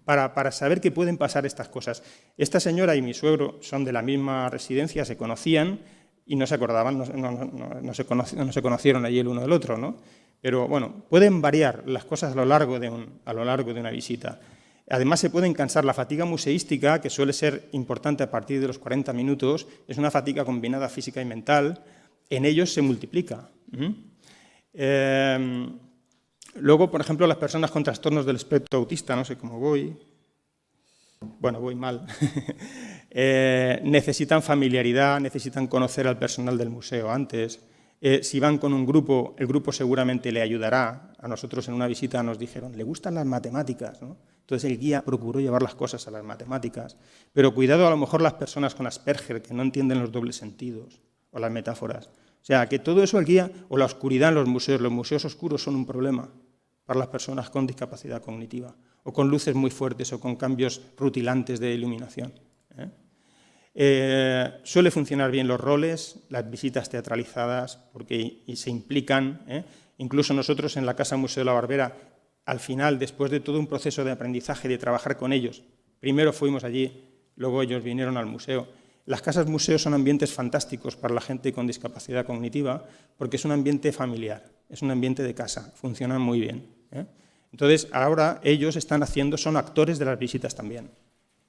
para saber que pueden pasar estas cosas. Esta señora y mi suegro son de la misma residencia, se conocían y no se acordaban, no se conocieron allí el uno del otro, ¿no? Pero bueno, pueden variar las cosas a lo largo de una visita. Además, se pueden cansar. La fatiga museística, que suele ser importante a partir de los 40 minutos, es una fatiga combinada física y mental. En ellos se multiplica. Luego, por ejemplo, las personas con trastornos del espectro autista, no sé cómo voy. Bueno, voy mal. Necesitan familiaridad, necesitan conocer al personal del museo antes. Si van con un grupo, el grupo seguramente le ayudará. A nosotros en una visita nos dijeron, ¿le gustan las matemáticas?, ¿no? Entonces el guía procuró llevar las cosas a las matemáticas. Pero cuidado, a lo mejor las personas con Asperger, que no entienden los dobles sentidos o las metáforas. O sea, que todo eso el guía, o la oscuridad en los museos oscuros son un problema para las personas con discapacidad cognitiva, o con luces muy fuertes, o con cambios rutilantes de iluminación. Suele funcionar bien los roles, las visitas teatralizadas, porque se implican. Incluso nosotros en la Casa Museo de la Barbera, al final, después de todo un proceso de aprendizaje, de trabajar con ellos, primero fuimos allí, luego ellos vinieron al museo. Las casas museos son ambientes fantásticos para la gente con discapacidad cognitiva, porque es un ambiente familiar, es un ambiente de casa, funcionan muy bien. Entonces, ahora ellos son actores de las visitas también.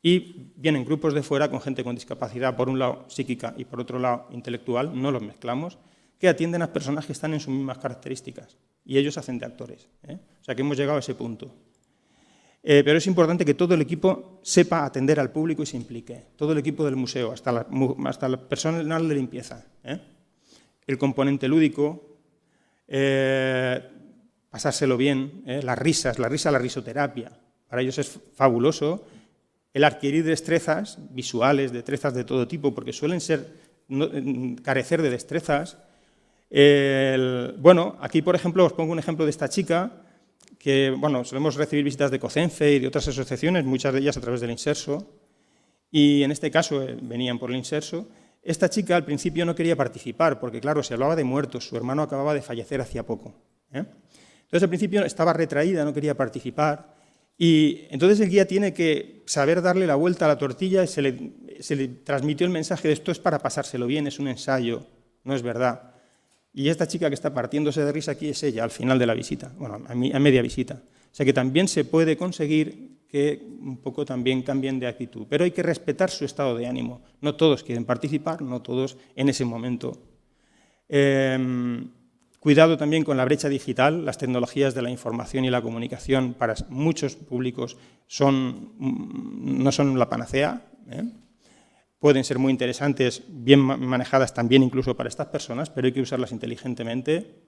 Y vienen grupos de fuera con gente con discapacidad, por un lado psíquica y por otro lado intelectual, no los mezclamos, que atienden a personas que están en sus mismas características. Y ellos hacen de actores. O sea, que hemos llegado a ese punto. Pero es importante que todo el equipo sepa atender al público y se implique. Todo el equipo del museo, hasta el personal de limpieza. El componente lúdico, pasárselo bien, las risas, la risoterapia. Para ellos es fabuloso. El adquirir destrezas visuales, destrezas de todo tipo, porque suelen carecer de destrezas. Bueno, aquí, por ejemplo, os pongo un ejemplo de esta chica, que, bueno, solemos recibir visitas de COCENFE y de otras asociaciones, muchas de ellas a través del Inserso, y en este caso venían por el Inserso. Esta chica al principio no quería participar, porque claro, se hablaba de muertos, su hermano acababa de fallecer hacía poco. Entonces al principio estaba retraída, no quería participar, y entonces el guía tiene que saber darle la vuelta a la tortilla y se le transmitió el mensaje de esto es para pasárselo bien, es un ensayo, no es verdad. Y esta chica que está partiéndose de risa aquí es ella, al final de la visita, bueno, a media visita. O sea que también se puede conseguir que un poco también cambien de actitud, pero hay que respetar su estado de ánimo. No todos quieren participar, no todos en ese momento. Cuidado también con la brecha digital, las tecnologías de la información y la comunicación para muchos públicos no son la panacea. Pueden ser muy interesantes, bien manejadas también incluso para estas personas, pero hay que usarlas inteligentemente.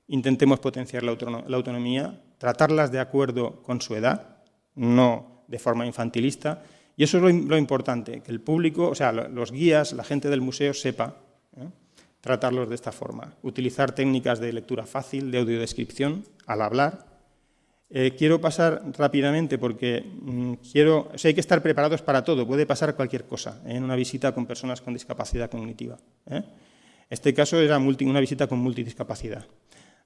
Intentemos potenciar la autonomía, tratarlas de acuerdo con su edad, no de forma infantilista. Y eso es lo importante, que el público, o sea, los guías, la gente del museo sepa tratarlos de esta forma. Utilizar técnicas de lectura fácil, de audiodescripción al hablar. Quiero pasar rápidamente porque hay que estar preparados para todo. Puede pasar cualquier cosa en una visita con personas con discapacidad cognitiva. Este caso era una visita con multidiscapacidad.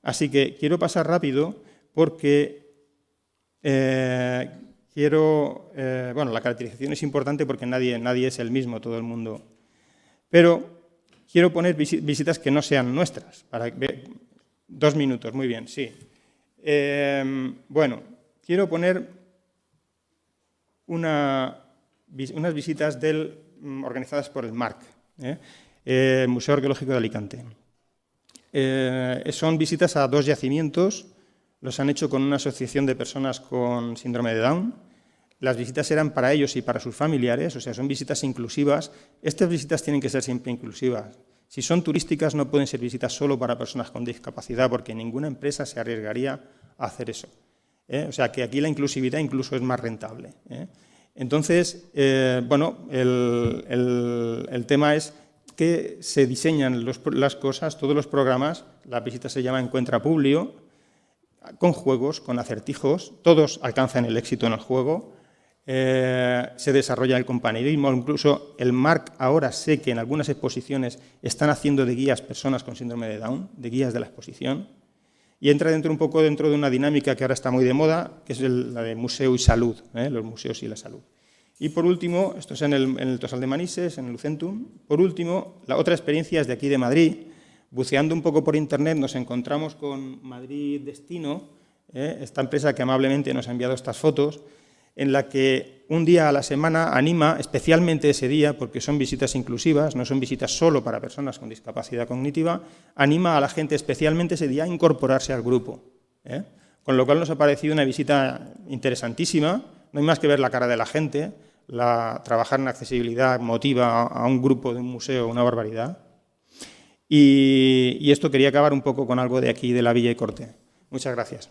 Así que quiero pasar rápido porque bueno, la caracterización es importante porque nadie es el mismo, todo el mundo. Pero quiero poner visitas que no sean nuestras. 2 minutos, muy bien, sí. Bueno, quiero poner unas visitas organizadas por el MARC, el Museo Arqueológico de Alicante. Son visitas a 2 yacimientos, los han hecho con una asociación de personas con síndrome de Down. Las visitas eran para ellos y para sus familiares, o sea, son visitas inclusivas. Estas visitas tienen que ser siempre inclusivas. Si son turísticas, no pueden ser visitas solo para personas con discapacidad, porque ninguna empresa se arriesgaría a hacer eso. O sea, que aquí la inclusividad incluso es más rentable. Entonces, bueno, el tema es que se diseñan las cosas, todos los programas, la visita se llama Encuentra Publio, con juegos, con acertijos, todos alcanzan el éxito en el juego, se desarrolla el compañerismo, incluso el MARC ahora sé que en algunas exposiciones están haciendo de guías personas con síndrome de Down, de guías de la exposición, y entra un poco dentro de una dinámica que ahora está muy de moda, que es la de museo y salud, los museos y la salud. Y por último, esto es en el Tosal de Manises, en el Lucentum, por último, la otra experiencia es de aquí de Madrid. Buceando un poco por internet nos encontramos con Madrid Destino, esta empresa que amablemente nos ha enviado estas fotos, en la que un día a la semana anima, especialmente ese día, porque son visitas inclusivas, no son visitas solo para personas con discapacidad cognitiva, anima a la gente especialmente ese día a incorporarse al grupo. Con lo cual nos ha parecido una visita interesantísima, no hay más que ver la cara de la gente, trabajar en accesibilidad motiva a un grupo de un museo una barbaridad. Y esto quería acabar un poco con algo de aquí, de la Villa y Corte. Muchas gracias.